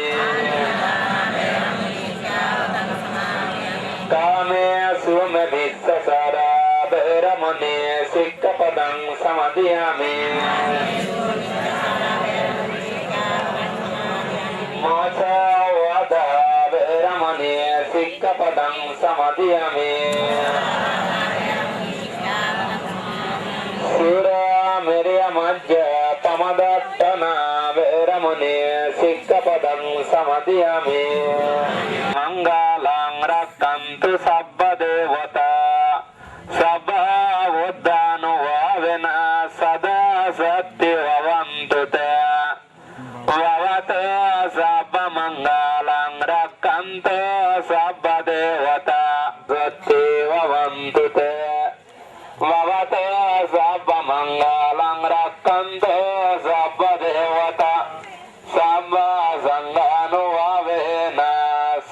कामेषु वित्तसारा भैरमणि सिक्तपदं समादियामि मोक्षवदा भैरमणि सिक्तपदं समादियामि सुरामिर्यमज्ज तमदट्टना भैरमणि सिक्तपदं समादियामि मङ्गलं रक्षन्तु सर्वदेवता सर्वबुद्धानुभावेन सदा सत्यवन्तु ते भवतु सर्वमङ्गलं रक्षन्तु सर्वदेवता सत्यवन्तु ते भवतु सर्वमङ्गलं रक्षन्तु सर्वदेवता सर्वसङ्गानुभावेन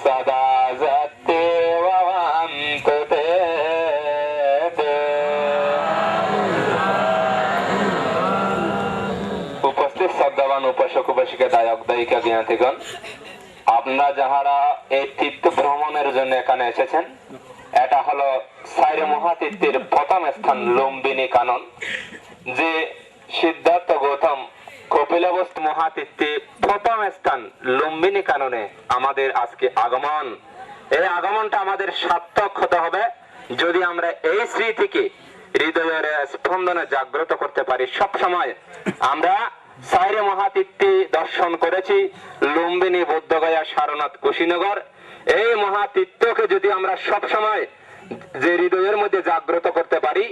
सदा सत्यवन्तु ते উপস্থিত শ্রদ্ধাবান উপাসক উপাসিকা দায়ক দায়িকা জ্ঞাতিগণ, আপনারা যাহারা এই তীর্থ ভ্রমণের জন্য এখানে এসেছেন, এটা হলো সাইরে মহাতীর্থের প্রথম স্থান লুম্বিনী কানন, যে সিদ্ধার্থ গৌতম কপিলাবস্তু মহাতীর্থে প্রথম স্থান লুম্বিনী কাননে আমাদের আজকে আগমন। এই আগমনটা আমাদের সার্থক হতে হবে যদি আমরা এই স্মৃতিকে হৃদয়ের স্পন্দনে জাগ্রত করতে পারি। সব সময় আমরা চাইরে মহাতীর্থে দর্শন করেছি, লুম্বিনী, বুদ্ধগয়া, সারনাথ, কুশীনগর। এই মহাতীর্থকে যদি আমরা সব সময় যে হৃদয়ের মধ্যে জাগ্রত করতে পারি,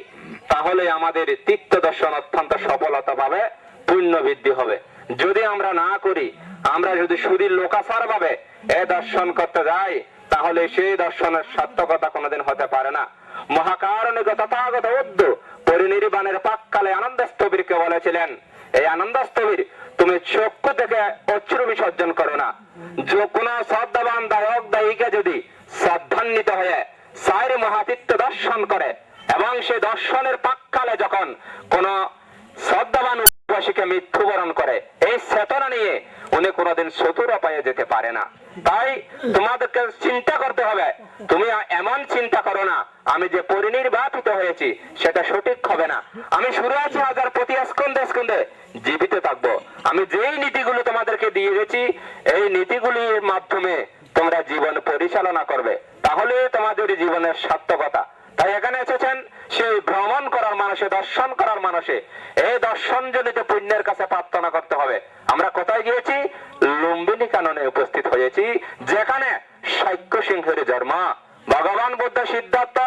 তাহলে আমাদের তীর্থ দর্শন অত্যন্ত সফলতা পাবে, পুণ্য বৃদ্ধি হবে। যদি আমরা না করি, আমরা যদি শরীর লোকাচার ভাবে এ দর্শন করতে যাই, তাহলে সেই দর্শনের সার্থকতা কোনোদিন হতে পারে না। মহাকারণিক তথাগত উদ্ধ পরিনির্বাণের পাককালে আনন্দস্থবিরকে বলেছিলেন, এই আনন্দস্থবির, তুমি চক্ষু থেকে অশ্রু বিসর্জন করো না। যে কোনো শ্রদ্ধাবান দায়ক দায়িকা যদি শ্রদ্ধান্বিত হয়ে চাইরে মহাতীর্থ দর্শন করে এবং সেই দর্শনের পাককালে যখন কোন শ্রদ্ধাবান উপাসীকে মৃত্যুবরণ করে, এই চেতনা নিয়ে উনি কোনোদিন চতুর পায়ে যেতে পারে না। তাই তোমাদেরকে চিন্তা করতে হবে, তুমি এমন চিন্তা করো না আমি যে পরিনির্বাপিত হয়েছি সেটা সঠিক হবে না, আমি শুরু আছি হাজার প্রতি স্কন্ধে স্কন্ধে জীবিত থাকবো। আমি যেই নীতিগুলো তোমাদেরকে দিয়ে গেছি, এই নীতিগুলির মাধ্যমে তোমরা জীবন পরিচালনা করবে, তাহলে তোমাদের জীবনের সার্থকতা। তাই এখানে এসেছেন সেই ভ্রমণ করার মানুষে, দর্শন করার মানুষে, এই দর্শন জনিত পুণ্যের কাছে প্রার্থনা করতে হবে। আমরা কোথায় গিয়েছি? লুম্বিনী কাননে উপস্থিত হয়েছি, যেখানে শাক্য সিংহের জন্ম। ভগবান বুদ্ধ সিদ্ধার্থ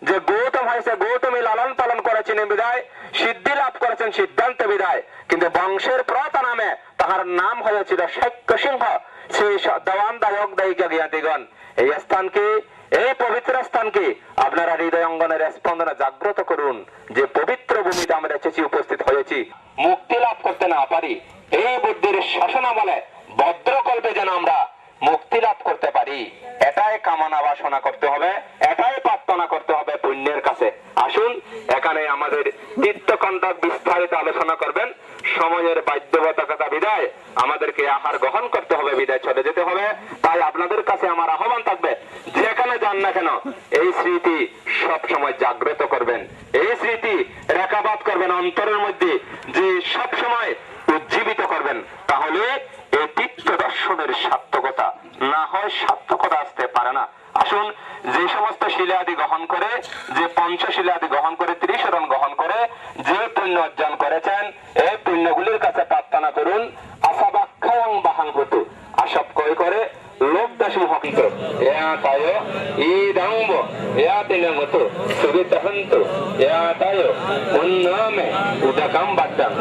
যে গৌতম হয়েছে, গৌতমী লালন পালন করেছেন বিদায়, সিদ্ধি লাভ করেছেন সিদ্ধান্ত বিদায়, কিন্তু বংশের প্রথা নামে তাহার নাম হয়েছিল শাক্য সিংহ। সেই দেওয়ান দায়ক দায়িকা জ্ঞাতিগণ, এই স্থানকে, এই পবিত্র স্থানকে আপনারা হৃদয় অঙ্গনের স্পন্দনে জাগ্রত করুন, যে পবিত্র ভূমিতে আমরা এসেছি, উপস্থিত হয়েছি। মুক্তি লাভ করতে না পারি, এই বুদ্ধির শাসনা বলে ভদ্রকল্পে যেন আমরা মুক্তি লাভ করতে পারি, এটাই কামনা বাসনা করতে হবে, এটাই প্রার্থনা করতে হবে পুণ্যের কাছে। আসুন, এখানে আমাদের তীর্থকণ্ঠক বিস্তারিত আলোচনা করবেন। সময়ের বাধ্যবাধকতা বিদায় আমাদেরকে আহার গ্রহণ করতে হবে, বিদায় চলে যেতে হবে। তাই আপনাদের কাছে আমার আহ্বান থাকবে, যেখানে যান না কেন এই স্মৃতি সব সময় জাগ্রত করবেন, এই স্মৃতি রেখাপাত করবেন অন্তরের মধ্যে, যে সব সময় উজ্জীবিত করবেন। তাহলে এই তীর্থ দর্শনের সার্থকতা না হয়, সার্থকতা আসতে পারে না। আসুন, যে সমস্ত শিলাদি গ্রহণ করে, যে পঞ্চশিলাদি গ্রহণ করে, ত্রিশরণ গ্রহণ করে যে পুণ্য অর্জন করেছেন, এই পুণ্যগুলির কাছে প্রার্থনা করুন। আশা বাক্যাং বাহাং হতু, আশব কই করে লোক দাসী হন্ত এয়া তায় ইদাম্ব এয়া তিনং হতু সুবিত হন্তু এয়া তায় উন্নামে উদকম বাদ্দাং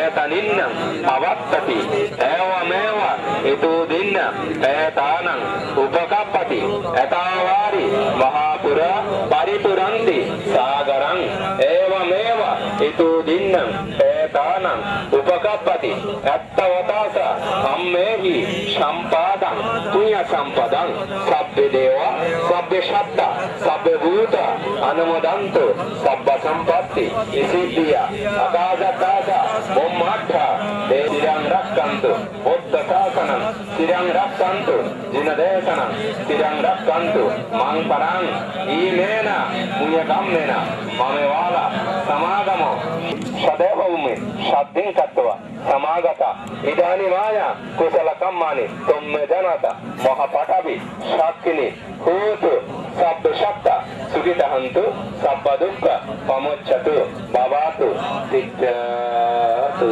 এতা নিন্নাং আবাত্ততি এওমেওয়া ইতু দিন্নাং এতানাং উপকাপ্পতি এতাওয়ারি মহাপুরা পরিপুরন্তি সাগরং এওমেওয়া ইতু দিন্নাং এতানাং উপকাপ্পতি এত্তবতাস আম্মেহি সম্পাদং পুণ্য সম্পদং সব্বে দেবা সব্বে সত্তা সব্বে ভূত অনুমোদন্ত সব্ব সম্পত্তি ইসিদ্ধিয়া আকাশাকাশ ব্রহ্মাণ্ড দেশিরং রক্ষন্তু বুদ্ধ শাসনং চিরং রক্ষন্তু জিনদেশনং চিরং রক্ষন্তু মাং পরাং ইমেন পুণ্যকাম্যেন মামেওয়ালা সমাগম সदैव উমে সাধ্যং তত্ত্বা সমাগতা ইদানীমায়া কুশল কম্মানি তুম্মে জানাতা মহাপাঠাবি সাক্ষিনী হূতু সব্য সত্তা সুখিত হন্তু সব্য দুঃখ পমোচ্ছতু বাবাতু সিদ্ধাতু।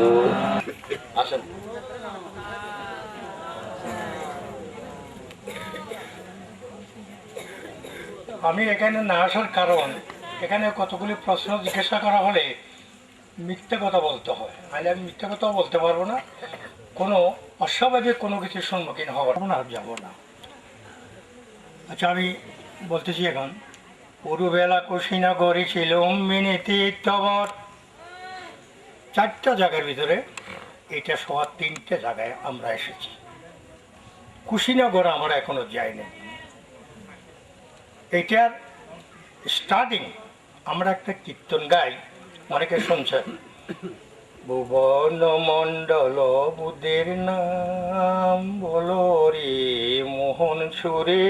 আসেন। আমি এখানে না আসার কারণ, এখানে কতগুলি প্রশ্ন জিজ্ঞাসা করা হলে মিথ্যে কথা বলতে হয়, তাহলে আমি মিথ্যে কথাও বলতে পারবো না, কোনো অস্বাভাবিক কোনো কিছুর সম্মুখীন হবো না, যাবো না। আচ্ছা, আমি বলতেছি এখন, পুরুবেলা কুশীনগরী ছিল মিনি তীর্থবর। 4টা জায়গার ভিতরে এটা সহ 3টে জায়গায় আমরা এসেছি। কুশীনগর আমরা এখনো যাইনি। এইটার স্টার্টিং আমরা একটা কীর্তন গাই, অনেকে শুনছেন, ভুবন মণ্ডল বুদ্ধের নাম বলো রে মোহন সুরে,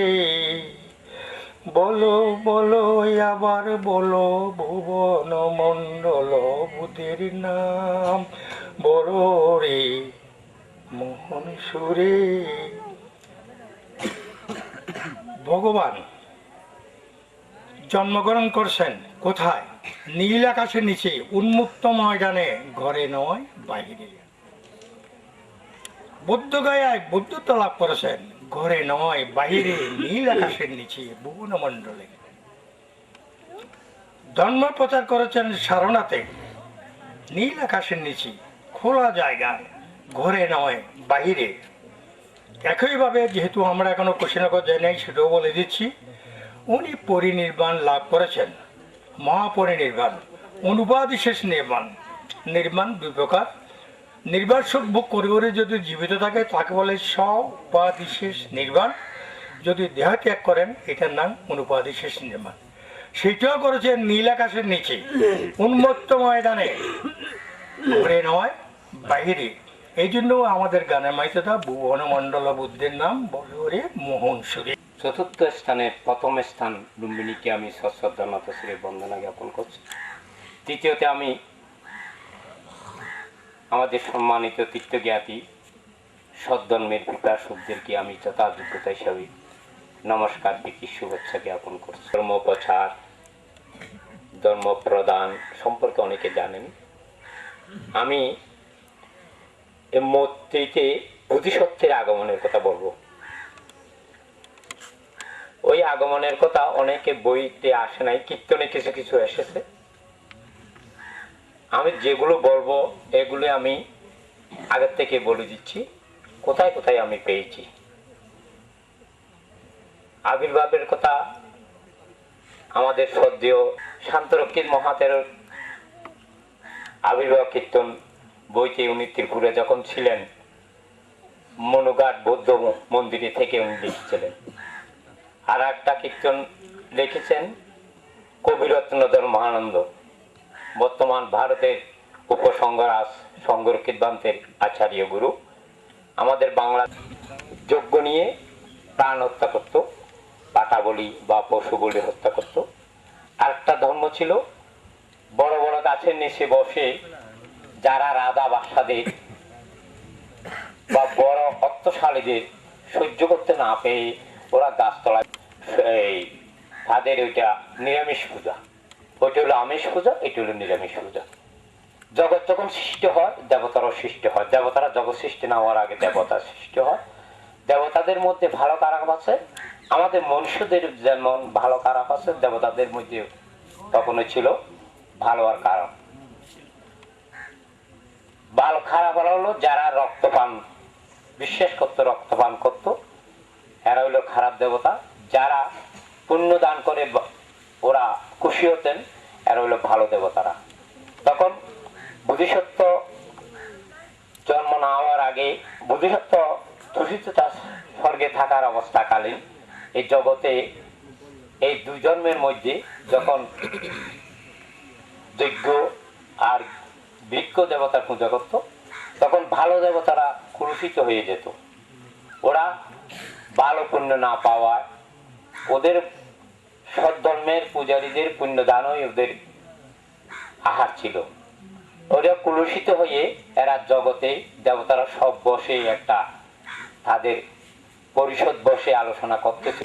বলো বলো আবার বলো ভুবন মণ্ডল বুদ্ধের নাম বলো রে মোহন সুরে। ভগবান জন্মগ্রহণ করছেন কোথায়? নীল আকাশের নিচে, উন্মুক্ত ময়দানে, ঘরে নয় বাহিরে। বুদ্ধগয়ায় বুদ্ধত্ব লাভ করেছেন ঘরে নয় বাহিরে, নীল আকাশের নিচে, ভুবন মণ্ডলে। ধর্ম প্রচার করেছেন সারনাথে, নীল আকাশের নিচে, খোলা জায়গায়, ঘরে নয় বাহিরে। একইভাবে যেহেতু আমরা এখনো কুশীনগর যাই নাই, সেটাও বলে দিচ্ছি, উনি পরিনির্বাণ লাভ করেছেন, মহাপরিনির্বাণ, অনুপাদিশেষ নির্বাণ। নির্মাণ দুই প্রকার, নির্বাণ সুখ ভোগ করে করে যদি জীবিত থাকে তাকে বলে স্বউপাধিশেষ নির্বাণ, যদি দেহ ত্যাগ করেন এটার নাম অনুপাদিশেষ নির্বাণ। সেটাও করেছেন নীল আকাশের নিচে, উন্মুক্ত ময়দানে, ঘরে নয় বাহিরে। এই জন্য আমাদের গানের মাইতেটা ভুবন মণ্ডল বুদ্ধের নাম বলে মোহন সুরে। চতুর্থ স্থানের প্রথম স্থান লুম্বিনীকে আমি সশ্রদ্ধা মাতশ্রী বন্দনা জ্ঞাপন করছি। তৃতীয়তে আমি আমাদের সম্মানিত তীর্থজ্ঞাতি সদ্জন্মের পিতা সুখদেরকে আমি যথাযোগ্যতা হিসাবে নমস্কার প্রীতি শুভেচ্ছা জ্ঞাপন করছি। ধর্ম প্রচার, ধর্ম প্রদান সম্পর্কে অনেকে জানেন। আমি এর মধ্যে বোধিসত্ত্বের আগমনের কথা বলবো। ওই আগমনের কথা অনেকে বইতে আসে নাই, কীর্তনে কিছু কিছু এসেছে। আমি যেগুলো বলবো এগুলো আমি আগের থেকে বলে দিচ্ছি কোথায় কোথায় আমি পেয়েছি। আবির্ভাবের কথা আমাদের শ্রদ্ধেয় শান্তরক্ষিত মহাতেরর আবির্ভাব কীর্তন বইতে উনি ত্রিপুরা যখন ছিলেন মনুঘাট বৌদ্ধ মন্দিরে থেকে উনি লিখেছিলেন। আর একটা কীর্তন লিখেছেন কবিরত্নধর মহানন্দ, বর্তমান ভারতের উপসংঘরাজ সংরক্ষিত বান্তের আচার্য গুরু। আমাদের বাংলা যজ্ঞ নিয়ে প্রাণ হত্যা করত, পাটা বলি বা পশু বলি হত্যা করত। আরেকটা ধর্ম ছিল বড় বড় গাছের নিচে বসে যারা রাজা বাদশাদের বা বড় অর্থশালীদের সহ্য করতে না পেয়ে ওরা গাছতলায় তাদের ওইটা নিরামিষ পূজা, ওইটা হলো আমিষ পূজা, এটা হলো নিরামিষ পূজা। জগৎ যখন সৃষ্টি হয় দেবতারও সৃষ্টি হয়, দেবতারা জগৎ সৃষ্টি না হওয়ার আগে দেবতা সৃষ্টি হয়। দেবতাদের মধ্যে ভালো খারাপ আছে, আমাদের মনুষ্যদের যেমন ভালো খারাপ আছে, দেবতাদের মধ্যে তখনও ছিল ভালো আর খারাপ। ভালো খারাপ হলো যারা রক্তপান বিশ্বাস করতো, রক্তপান করত, এরা হইলো খারাপ দেবতা। যারা পুণ্য দান করে ওরা খুশি হতেন, এরা হইলো ভালো দেবতারা। তখন বোধিসত্ত্ব জন্ম না হওয়ার আগে বোধিসত্ত্ব তুষিত স্বর্গে থাকার অবস্থাকালীন এই জগতে এই দুই জন্মের মধ্যে যখন যজ্ঞ আর বৃক্ষ দেবতার পূজা করত, তখন ভালো দেবতারা কুলুষিত হয়ে যেত। ওরা ভালো পুণ্য না পাওয়ায় ওদের সদ্ধর্মের পূজারীদের পুণ্য দানই ওদের আহার ছিল। ওরা কুলুষিত হয়ে এরা জগতে দেবতারা সব বসে একটা তাদের পরিষদ বসে আলোচনা করতেছে।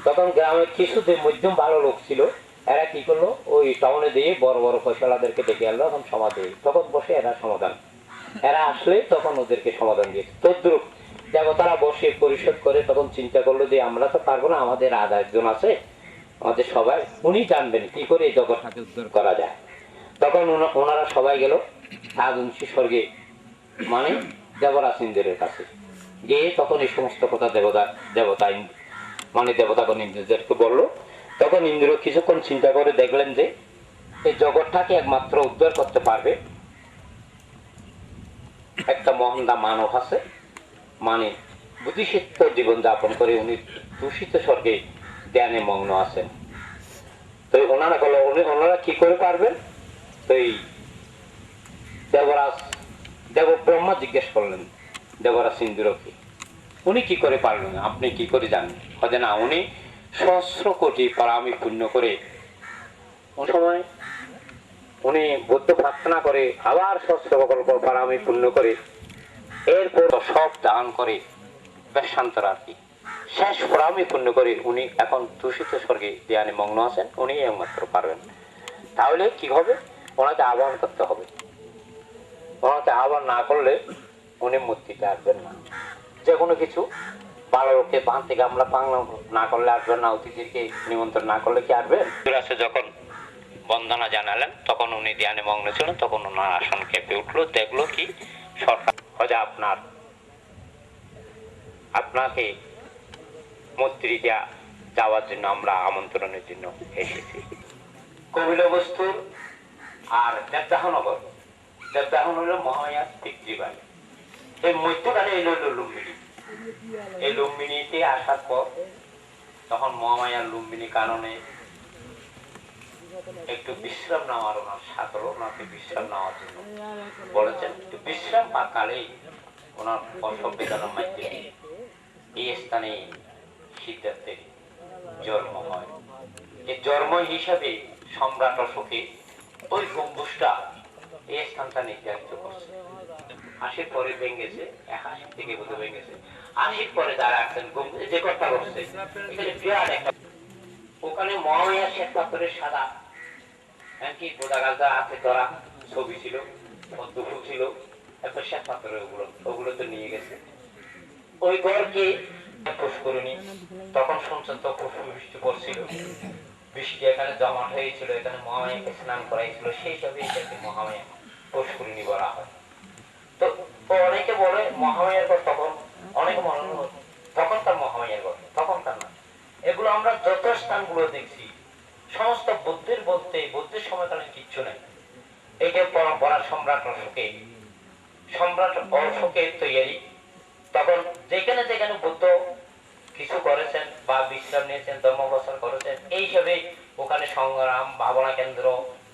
তখন গ্রামের কিছুদের মধ্যম ভালো লোক ছিল, এরা কি করলো ওই টাউনে দিয়ে বড় বড় ফয়সালাদেরকে ডেকে আনলো, এখন সমাধান তখন বসে এরা সমাধান, এরা আসলে তখন ওদেরকে সমাধান দিয়েছে। তদ্রুপ দেবতারা বসে পরিশোধ করে তখন চিন্তা করলো যে আমরা তো পারবো না, আমাদের রাজা একজন আছে, আমাদের সবাই উনি জানবেন কি করে এই জগৎটাকে উদ্ধার করা যায়। তখন ওনারা সবাই গেল সাগুনশী স্বর্গে মানে দেবরাজ ইন্দ্রের কাছে গিয়ে তখন এই সমস্ত কথা দেবতা মানে দেবতাগণ ইন্দ্রদেরকে বললো। তখন ইন্দ্র কিছুক্ষণ চিন্তা করে দেখলেন যে এই জগৎটাকে একমাত্র উদ্ধার করতে পারবে একটা মহান্দা মানব আছে, মানে বুদ্ধিসিদ্ধ জীবন যাপন করে উনি দূষিত স্বর্গে ধ্যানে মগ্ন আছেন। তো ওনারা বললো ওনারা কি করে পারবেন? তো এই দেব ব্রহ্মা জিজ্ঞেস করলেন দেবরাজ ইন্দ্রকে, উনি কি করে পারবেন, আপনি কি করে জানেন? হয়তো না, উনি সহস্র কোটি পারামি পুণ্য করে সময় উনি বুদ্ধ প্রার্থনা করে আবার সহস্র পারামি পুণ্য করে এরপর সব দান করে বেশান্তর আর কি শেষ ফোরামি পূর্ণ করে উনি এখন দূষিত স্বর্গে ধ্যানে মগ্ন আছেন, উনি একমাত্র পারবেন। তাহলে কি হবে, ওনাকে আহ্বান করতে হবে। ওনাকে আহ্বান না করলে উনি মূর্তিতে আসবেন না। যে কোনো কিছু ভালো লোককে পান থেকে আমরা পাংলাম না করলে আসবেন না, অতিথিকে নিমন্ত্রণ না করলে কি আসবেন? যখন বন্দনা জানালেন তখন উনি ধ্যানে মগ্ন ছিলেন, তখন ওনার আসন কেঁপে উঠলো, দেখলো কি সরকার হয়তো আপনাকে মূর্তিতে যাওয়ার জন্য আমরা আমন্ত্রণের জন্য এসেছি। কপিলবস্তুর আর দেবদাহনগর, দেবদাহন হলো মহামায়ার পিতৃবাড়ি। এই মধ্যখানে এলো লুম্বিনী। এই লুম্বিনীতে আসার পর তখন মহামায়ার লুম্বিনী কারণে একটু বিশ্রাম নেওয়ার ওনার সাথে ওনাকে বিশ্রাম নেওয়ার জন্য বলেছেন। একটু বিশ্রাম কালে ওনার প্রসব বেদনার মাধ্যমে এই স্থানে সিদ্ধার্থের জন্ম হয়। এই জন্ম হিসাবে সম্রাট অশোকে ওই গম্বুজটা এই স্থানটা নির্ধারিত করছে। ৮০ পরে ভেঙেছে, ৮১ থেকে বোধহয় ভেঙেছে, ৮০ পরে যারা আসছেন গম্বুজে যে কথা করছে এখানে বিরাট একটা, ওখানে মহামায়া শ্বেত পাথরের সাদা এমনকি বোঝা গাছটা হাতে ধরা ছবি ছিল, পদ্মফুল ছিল, একটা শ্বেত পাথরের ওগুলো তো নিয়ে গেছে। ওই ঘরকে পুষ্করিণী, তখন শুনছেন তো পুষ্পবৃষ্টি পড়ছিল, বৃষ্টি এখানে জমাট হয়েছিল, এখানে মহামায়াকে স্নান করাইছিল, সেই হিসাবে এটাকে মহামায়া পুষ্করিণী বলা হয়। তো অনেকে বলে মহামায়ার ঘর, তখন অনেকে মনে তখন তার মহামায়ার ঘর, তখন তার না। এগুলো আমরা যত স্থানগুলো দেখছি সমস্ত বুদ্ধের বলতে বুদ্ধের সময়কালীন কিচ্ছু নেই। এটা পরম্পরা সম্রাট অশোকের তৈরি। তখন যেখানে যেখানে বুদ্ধ কিছু করেছেন বা বিশ্রাম নিয়েছেন, ধর্ম প্রচার করেছেন, এই হিসাবে ওখানে সংগ্রাম, ভাবনা কেন্দ্র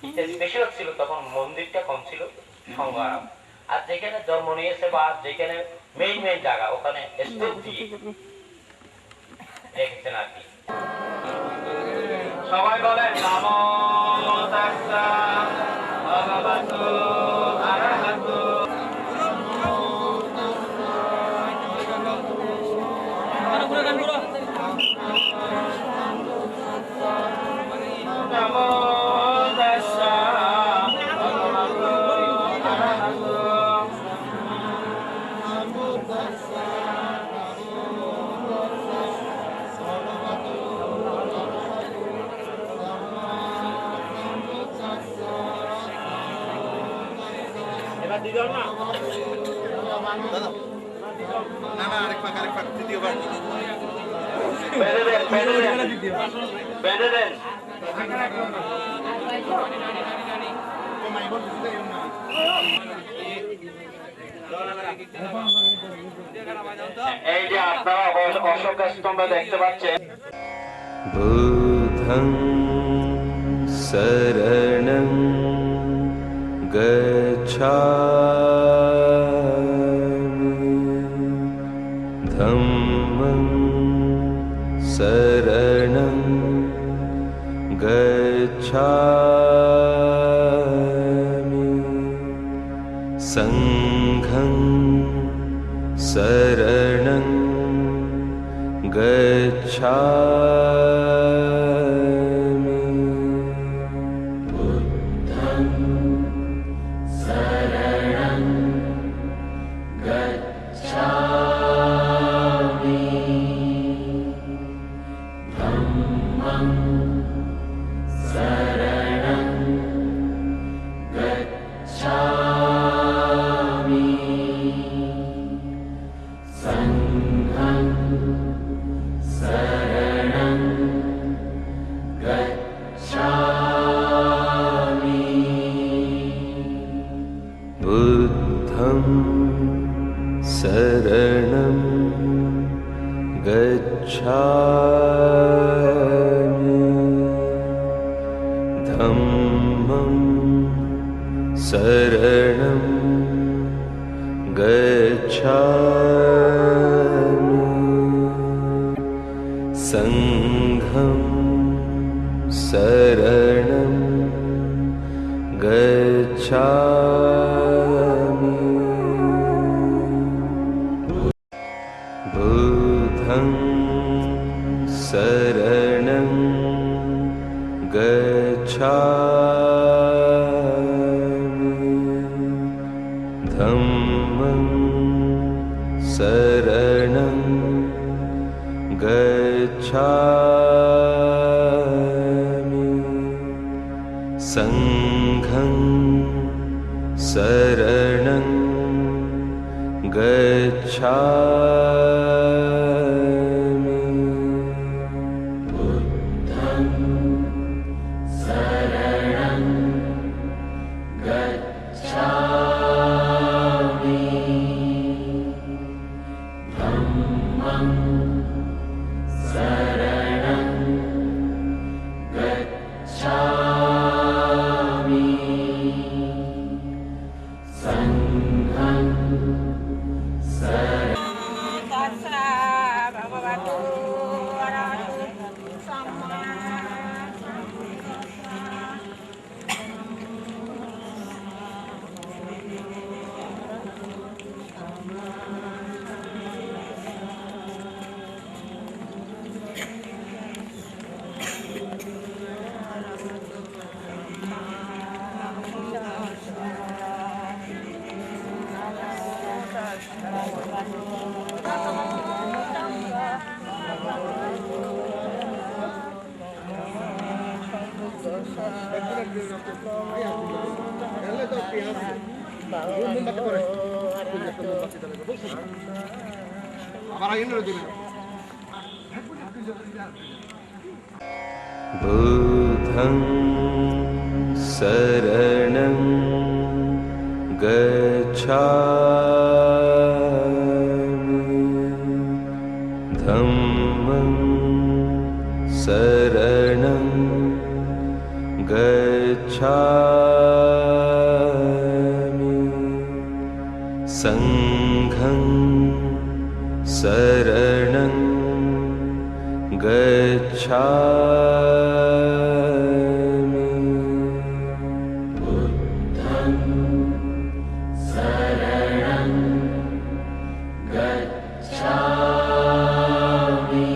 ইত্যাদি বেশিরভাগ ছিল। তখন মন্দিরটা কম ছিল, সংগ্রাম। আর যেখানে জন্ম নিয়েছে বা যেখানে মেইন জায়গা ওখানে স্তূপ দিয়ে রেখেছেন আর কি। সবাই বলেন নমো তাস্সা ভগবতো আরহাতো। নমো তাস্সা ভগবতো আরহাতো। বেঁধে দেন। এই যে আপনারা অশোক স্তম্ভ দেখতে পাচ্ছেন, बुद्धं शरणं गच्छामि धम्मं शरणं गच्छामि संघं शरणं गच्छामि बुद्धं शरणं गच्छामि धम्मं शरणं गच्छामि संघं शरणं गच्छामि बुद्धं शरणं गच्छामि धम्मं शरणं गच्छामि संघं शरणं गच्छामि बुद्धं धम्मं शरणं गच्छामि संघं शरणं गच्छामि बुद्धं शरणं गच्छामि धम्मं शरणं गच्छामि संघं शरणं बुद्धं शरणं गच्छामि धम्मं शरणं गच्छामि संघं शरणं गच्छामि बुद्धं शरणं गच्छामि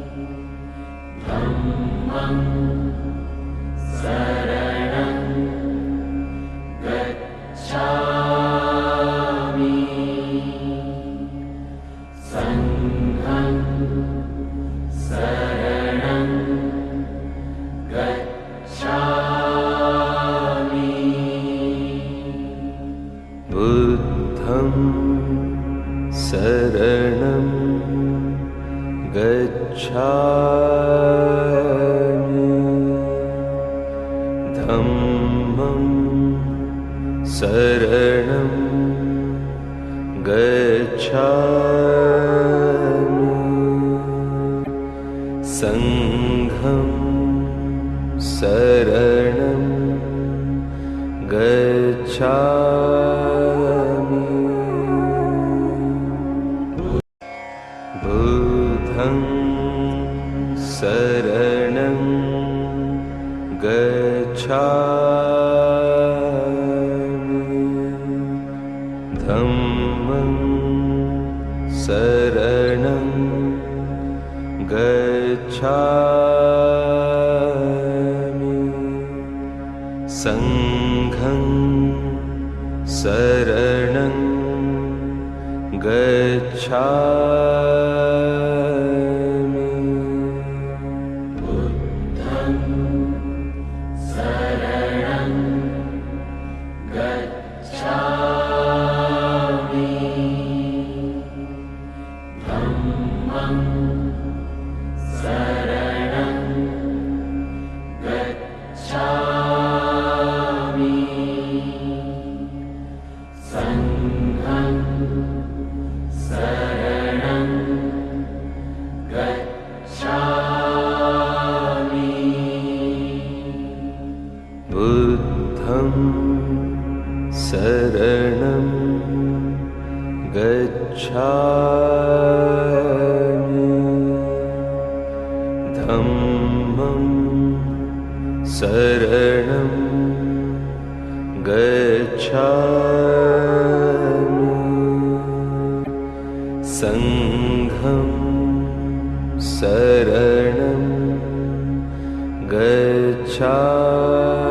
धम्मं शरणं गच्छामि संघं शरणं गच्छामि बुद्धं शरणं गच्छामि धम्मं शरणं गच्छामि संघं शरणं गच्छामि बुद्धं शरणं गच्छामि धम्मं शरणं गच्छामि संघं शरणं गच्छामि बुद्धं शरणं गच्छामि धम्मं शरणं गच्छामि संघं शरणं गच्छामि बुद्धं शरणं गच्छामि धम्मं शरणं गच्छामि संघं शरणं गच्छामि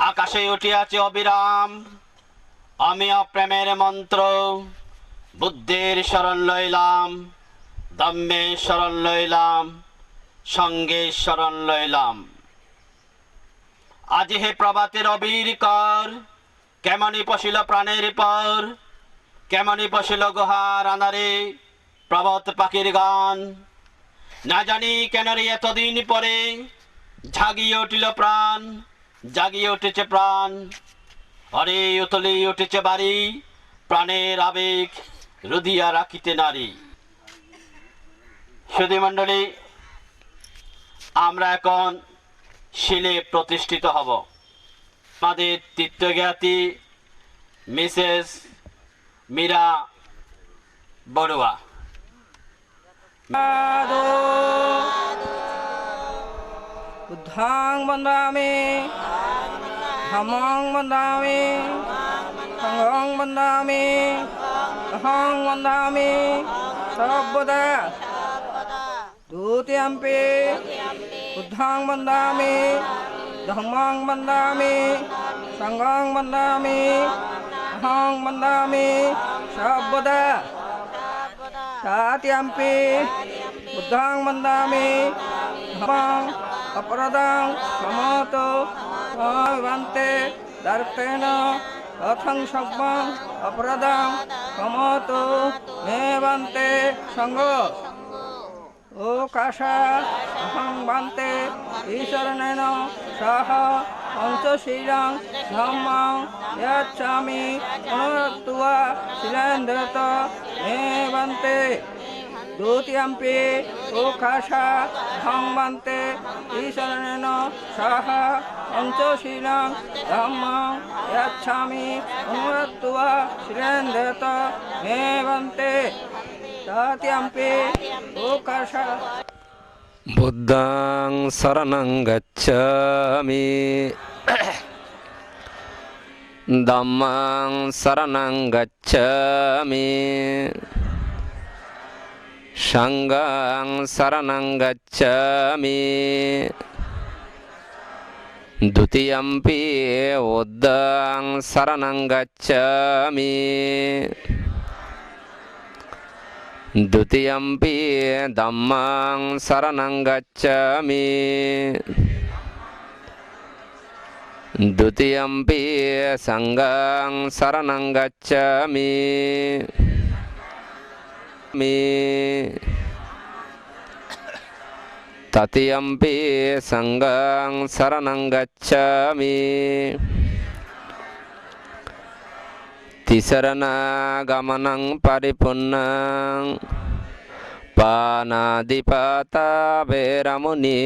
আকাশে উঠিয়াছে অবিরাম, আমি অপ্রেমের মন্ত্র। বুদ্ধের শরণ লইলাম, ধম্মের শরণ লইলাম, সঙ্গের শরণ লইলাম। আজি হে প্রভাতের অবীর কর, কেমনি পশিল প্রাণের পর, কেমনি পশিল গুহার আঁধারে প্রভাত পাখির গান। না জানি কেন রে এতদিন পরে জাগিয়ে উঠিল প্রাণ, জাগিয়ে উঠেছে প্রাণ। অরে উতলে উঠেছে বাড়ি, প্রাণের আবেগ রুধিয়া রাখিতে নারী। সুধী মণ্ডলী, আমরা এখন শিলে প্রতিষ্ঠিত হব। আমাদের তীর্থজ্ঞাতি মিসেস মীরা বড়ুয়া। বুদ্ধাং বন্দামি, ধম্মং বন্দামি, সংঘং বন্দামি, অহং বন্দামি সর্বদা। দ্বিতীয়ম্পি বুদ্ধাং বন্দামি, ধম্মং বন্দামি, সংঘং বন্দামি, অহং বন্দামি সর্বদা। তৃতীয়ম্পি বুদ্ধাং বন্দামি, ধম্মং অপরাধং সমতো ভন্তে দর্পেণ রথং সব্বং অপরাধং সমতো মে বন্তে সঙ্গ। ও কাশা অহং বন্তে ঈশ্বরেণ সহ পঞ্চশীলং ধম্মং যচ্ছামি অনুরক্ত্বা শিলেন্দ্রত মে বন্তে। দ্বিতীয়ম্পি ও কাশা অহং বন্তে ঈশ্বরেণ সহ পঞ্চশীলং ধম্মং যচ্ছামি অনুরক্ত্বা শিলেন্দ্রত মে বন্তে। তৃতীয়ম্পি ও কাশা বুদ্ধং শরণং গচ্ছামি, ধম্মং শরণং গচ্ছামি, সংঘং শরণং গচ্ছামি। দ্বিতীয়ম্পি বুদ্ধং শরণং গচ্ছামি, দ্বিতীয়ম্পি ধম্মং শরণং গচ্ছামি, দ্বিতীয়ম্পি সংঘং শরণং গচ্ছামি। তৃতীয়ম্পি সংঘং শরণং গচ্ছামি। তিসরণগমনং পরিপূর্ণং পানাদিপাতা বেরামুনি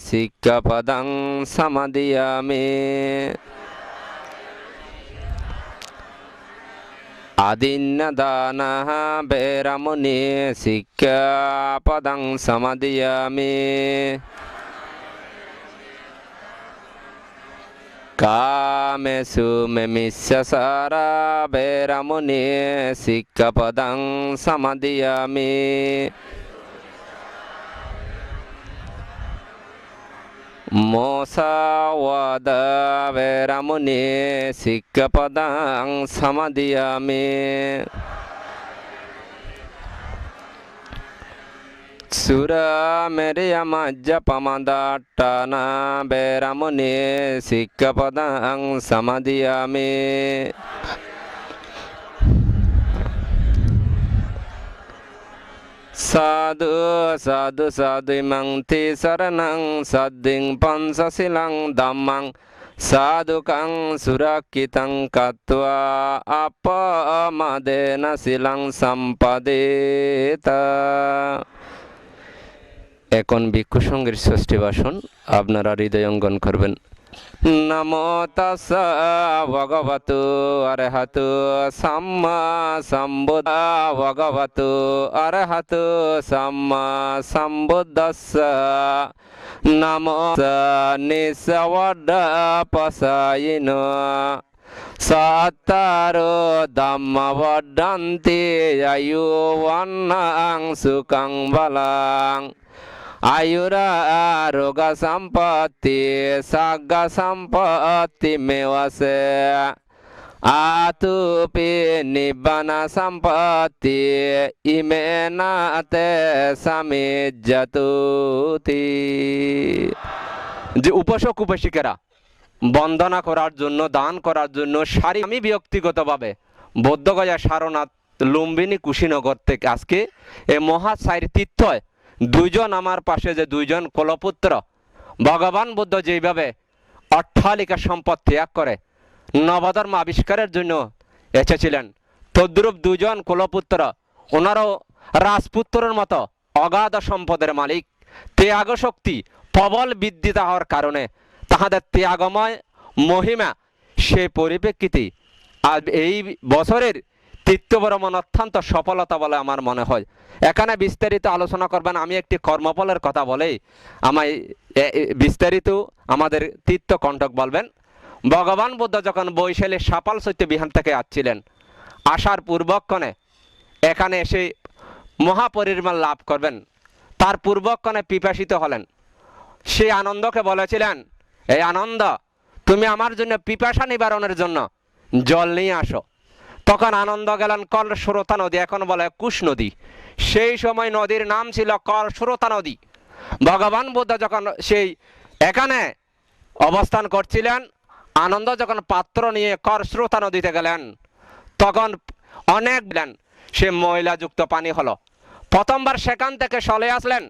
সিক্কাপদং সমাদিয়ামি আদিন্নদানঃ বেরামুনি সিক্কাপদং সমাদিয়ামি কামেষু মেমিষ্যাচারা বেরামুনি সিক্কাপদং সমাদিয়ামি মোসাওয়াদা বেরামুনি সিক্কাপদং সমাদিয়ামি সুরামেরিয়ামাজ্জপমদাট্টানা বেরামুনি সিক্কাপদং সমাদিয়ামি সাধু সাধু সাধু ইমাং তি শরণং সদ্দিং পঞ্চশীলং ধম্মং সাধুকং সুরক্ষিতং কত্বা আপমাদেন শিলং সম্পদেত। এখন ভিক্ষু সঙ্গের ষষ্ঠী ভাষণ আপনারা হৃদয়ঙ্গন করবেন। নমো তাস্সা ভগবতু অরহতু সাম্মা সম্বুদ্ধা ভগবতু অরহতু সাম্মা সম্বুদ্ধস্স নমো নিঃসবড্ডপসায়িনো সত্তারো ধম্মবড্ডন্তি আয়ুবন্নং সুখং বলং আয়ুরারোগ সম্পত্তি সাগ্গ সম্পত্তি মেওয়াসে আতুপি নিব্বান সম্পত্তি ইমেনাতে সামিজ্জতুতি। যে উপাসক উপাসিকারা বন্দনা করার জন্য, দান করার জন্য আমি ব্যক্তিগতভাবে বৌদ্ধগয়া সারনাথ লুম্বিনী কুশীনগর থেকে আজকে এ মহাসাইর তীর্থয় দুইজন আমার পাশে যে দুইজন কুলপুত্র, ভগবান বুদ্ধ যেইভাবে অট্টালিকা সম্পদ ত্যাগ করে নবধর্ম আবিষ্কারের জন্য এসেছিলেন, তদ্রূপ দুজন কুলপুত্র ওনারও রাজপুত্রের মতো অগাধ সম্পদের মালিক। ত্যাগ শক্তি প্রবল বৃদ্ধি হওয়ার কারণে তাহাদের ত্যাগময় মহিমা সেই পরিপ্রেক্ষিতে আজ এই বছরের তীর্থভ্রমণ অত্যন্ত সফলতা বলে আমার মনে হয়। এখানে বিস্তারিত আলোচনা করবেন, আমি একটি কর্মফলের কথা বলেই আমায় বিস্তারিত আমাদের তীর্থ কণ্ঠক বলবেন। ভগবান বুদ্ধ যখন বৈশালী সাপাল সত্য বিহান থেকে আসছিলেন, আসার পূর্বক্ষণে এখানে এসে মহাপরিনির্বাণ লাভ করবেন, তার পূর্বক্ষণে পিপাসিত হলেন। সেই আনন্দকে বলেছিলেন, এই আনন্দ তুমি আমার জন্য পিপাসা নিবারণের জন্য জল নিয়ে আসো। তখন আনন্দ গেলেন কলস্রোতা নদী, এখন বলে কুশ নদী। সেই সময় নদীর নাম ছিল কলস্রোতা নদী। ভগবান বুদ্ধ যখন সেই এখানে অবস্থান করছিলেন, আনন্দ যখন পাত্র নিয়ে কলস্রোতা নদীতে গেলেন, তখন অনেক সে ময়লাযুক্ত পানি হলো। প্রথমবার সেখান থেকে চলে আসলেন,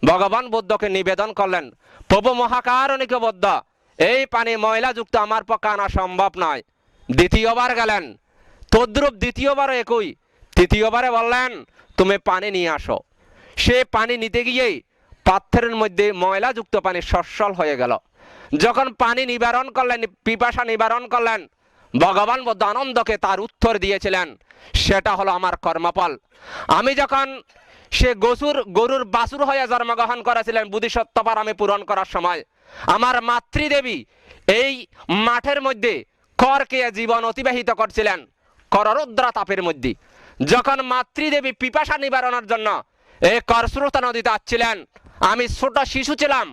ভগবান বুদ্ধকে নিবেদন করলেন, প্রভু মহাকারণিক বুদ্ধ, এই পানি ময়লাযুক্ত আমার পক্ষে আনা সম্ভব নয়। দ্বিতীয়বার গেলেন, তদ্রূপ দ্বিতীয়বারও একই। তৃতীয়বারে বললেন, তুমি পানি নিয়ে আসো। সে পানি নিতে গিয়েই পাত্রের মধ্যে ময়লাযুক্ত পানি সচ্ছল হয়ে গেল। যখন পানি নিবারণ করলেন, পিপাসা নিবারণ করলেন, ভগবান বুদ্ধ আনন্দকে তার উত্তর দিয়েছিলেন, সেটা হলো আমার কর্মফল। আমি যখন সে গরুর বাছুর হয়ে জন্মগ্রহণ করেছিলেন বুদ্ধিসত্ত্বপার আমি পূরণ করার সময়, আমার মাতৃদেবী এই মাঠের মধ্যে করকে জীবন অতিবাহিত করছিলেন, কররুদ্রা তাপের মধ্যে। যখন মাতৃদেবী পিপাসা নিবারণের জন্য এই করস্রোতা নদীতে আসছিলেন, আমি ছোট শিশু ছিলাম।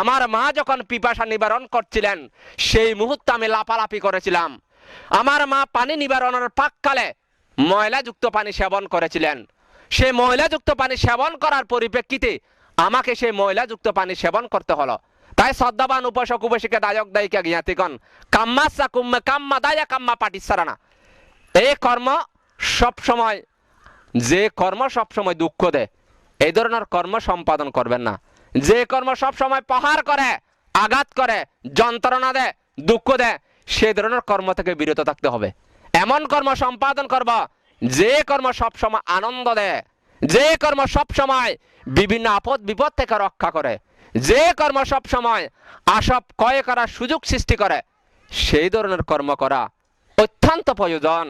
আমার মা যখন পিপাসা নিবারণ করছিলেন, সেই মুহূর্তে আমি লাপালাপি করেছিলাম। আমার মা পানি নিবারণের পাককালে ময়লাযুক্ত পানি সেবন করেছিলেন। সেই ময়লাযুক্ত পানি সেবন করার পরিপ্রেক্ষিতে আমাকে সেই ময়লাযুক্ত পানি সেবন করতে হলো। তাই শ্রদ্ধাবান উপাসক উপাসিকা দায়ক দায়িকা জ্ঞাতিগণ, কাম্মাসা কুম্মে কাম্মা দায়া কাম্মা পাটিসারানা। এই কর্ম সবসময়, যে কর্ম সবসময় দুঃখ দেয়, এই ধরনের কর্ম সম্পাদন করবেন না। যে কর্ম সবসময় প্রহার করে, আঘাত করে, যন্ত্রণা দেয়, দুঃখ দেয়, সেই ধরনের কর্ম থেকে বিরত থাকতে হবে। এমন কর্ম সম্পাদন করব যে কর্ম সবসময় আনন্দ দেয়, যে কর্ম সব সময় বিভিন্ন আপদ বিপদ থেকে রক্ষা করে, যে কর্ম সব সময় আসব ক্ষয় করার সুযোগ সৃষ্টি করে, সেই ধরনের কর্ম করা অত্যন্ত প্রয়োজন।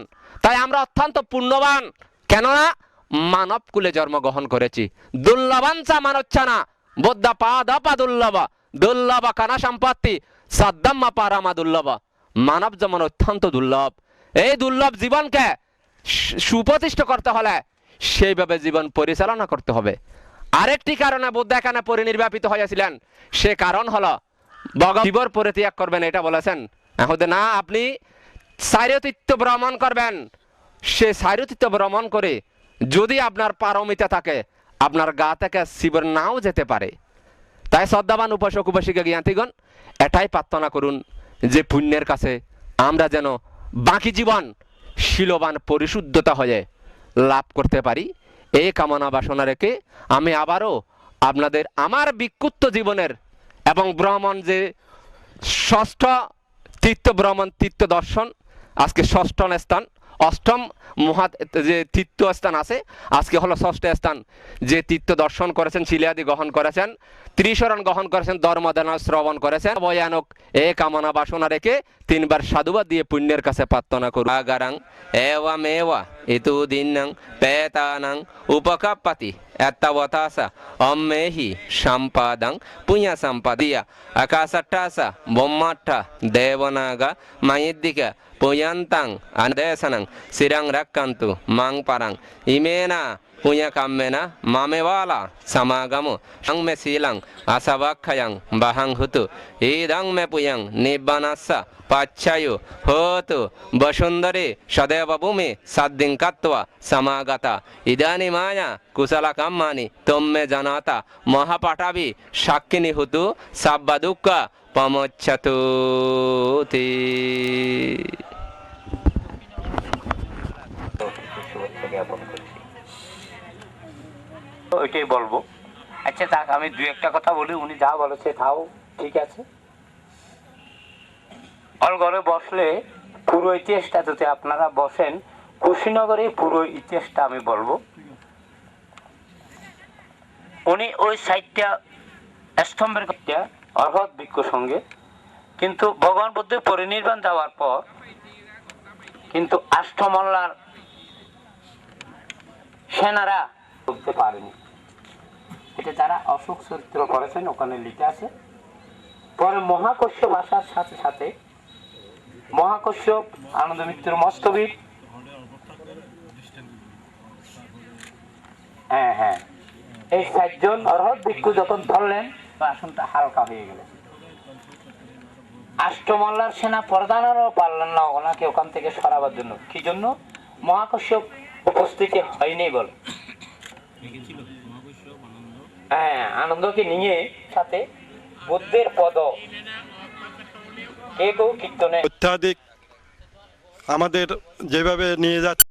তাই আমরা অত্যন্ত পুণ্যবান, কেননা মানব কুলে জন্মগ্রহণ করেছি। দুর্লভাঞ্চা মানচ্ছানা বোদ্ধা পা দপা দুর্লভ দুর্লভ কানা সম্পত্তি সাদ্দাম্মা পারামা দুর্লভ। মানব যেমন অত্যন্ত দুর্লভ, এই দুর্লভ জীবনকে সুপ্রতিষ্ঠ করতে হলে সেইভাবে জীবন পরিচালনা করতে হবে। আরেকটি কারণে বুদ্ধ এখানে পরিনির্বাপিত হয়েছিলেন, সে কারণ হলো জীবর পরিত্যাগ করবেন, এটা বলেছেন। এখন না আপনি চারিতীর্থ ভ্রমণ করবেন, সে চারিতীর্থ ভ্রমণ করে যদি আপনার পারমিতা থাকে, আপনার গা থেকে শিবর নাও যেতে পারে। তাই শ্রদ্ধাবান উপাসক উপাসিকা জ্ঞাতিগণ, এটাই প্রার্থনা করুন যে পুণ্যের কাছে আমরা যেন বাকি জীবন শীলবান পরিশুদ্ধতা হয়ে লাভ করতে পারি। এই কামনা বাসনা রেখে আমি আবারও আপনাদের আমার বিক্ষুব্ধ জীবনের এবং ভ্রমণ যে ষষ্ঠ তীর্থ ভ্রমণ তীর্থ দর্শন, আজকে ষষ্ঠ স্থান, অষ্টম মহা যে তীর্থ স্থান আছে, আজকে হলো ষষ্ঠ স্থান। যে তীর্থ দর্শন করেছেন, শিলাদি গ্রহণ করেছেন, ত্রিশরণ গ্রহণ করেছেন, ধর্মদান শ্রবণ করেছেন, ভয়ানক এ কামনা বাসনা রেখে তিনবার সাধুবাদ দিয়ে পুণ্যের কাছে প্রার্থনা করুন। আগারাং এওয়ামেওয়া ইতু দিন্নাং পেতানাং উপকাপ্পাতি এত্তাবতাসা অম্মেহি সম্পাদাং পুণ্য সম্পাদিয়া আকাশাট্টাসা ব্রহ্মাট্টা দেবনাগা মাইদ্দিকা পুয়ান্তাং আদেশানাং শিরাং রাক্কান্তু মাং পারাং ইমেনা পুণ্য কাম্যেনা মামেওয়ালা সমাগমো সংমে শীলাং আশাবাক্ষয়াং বাহাং হুতু ইদং মে পুয়ং নিব্বানাস্সা পাচ্ছায়ু হোতু বসুন্ধরে সদেব ভূমি সাদ্দিং কাত্বা সমাগতা ইদানি মায়া কুশলা কাম্মানি তোম্মে জানাতা মহাপাঠাবি সাক্ষিনী হুতু সাব্বা দুঃখ পমচ্ছতু। ওইটাই বলবো। আচ্ছা থাক, আমি দু একটা কথা বলি, উনি যা বলেছে তাও ঠিক আছে। হল ঘরে বসলে পুরো ইতিহাসটা যদি আপনারা বসেন, কুশীনগরে পুরো ইতিহাসটা আমি বলবো। উনি ওই সাইডটা স্তম্ভের কথা অর্হৎ ভিক্ষুর সঙ্গে, কিন্তু ভগবান বুদ্ধের পরিনির্বাণ দেওয়ার পর কিন্তু আষ্টমল্লার সেনারা বুঝতে পারেনি। এটা যারা অশোক চরিত্র করেছেন ওখানে লিখে আছে। পরে মহাকশ্যপ আসার সাথে সাথে মহাকশ্যপ, আনন্দ মিত্র মস্তবীর, হ্যাঁ এই 4 জন অর্হৎ ভিক্ষু যখন ধরলেন, আসনটা হালকা হয়ে গেল। আষ্টমল্লার সেনা প্রধানেরও পারলেন না ওনাকে ওখান থেকে সরাবার জন্য। কি জন্য? মহাকশ্যপ উপস্থিতি হয়নি বলে। হ্যাঁ, আনন্দকে নিয়ে সাথে বুদ্ধের পদ কেউ কীর্তনে অত্যাধিক আমাদের যেভাবে নিয়ে যাচ্ছে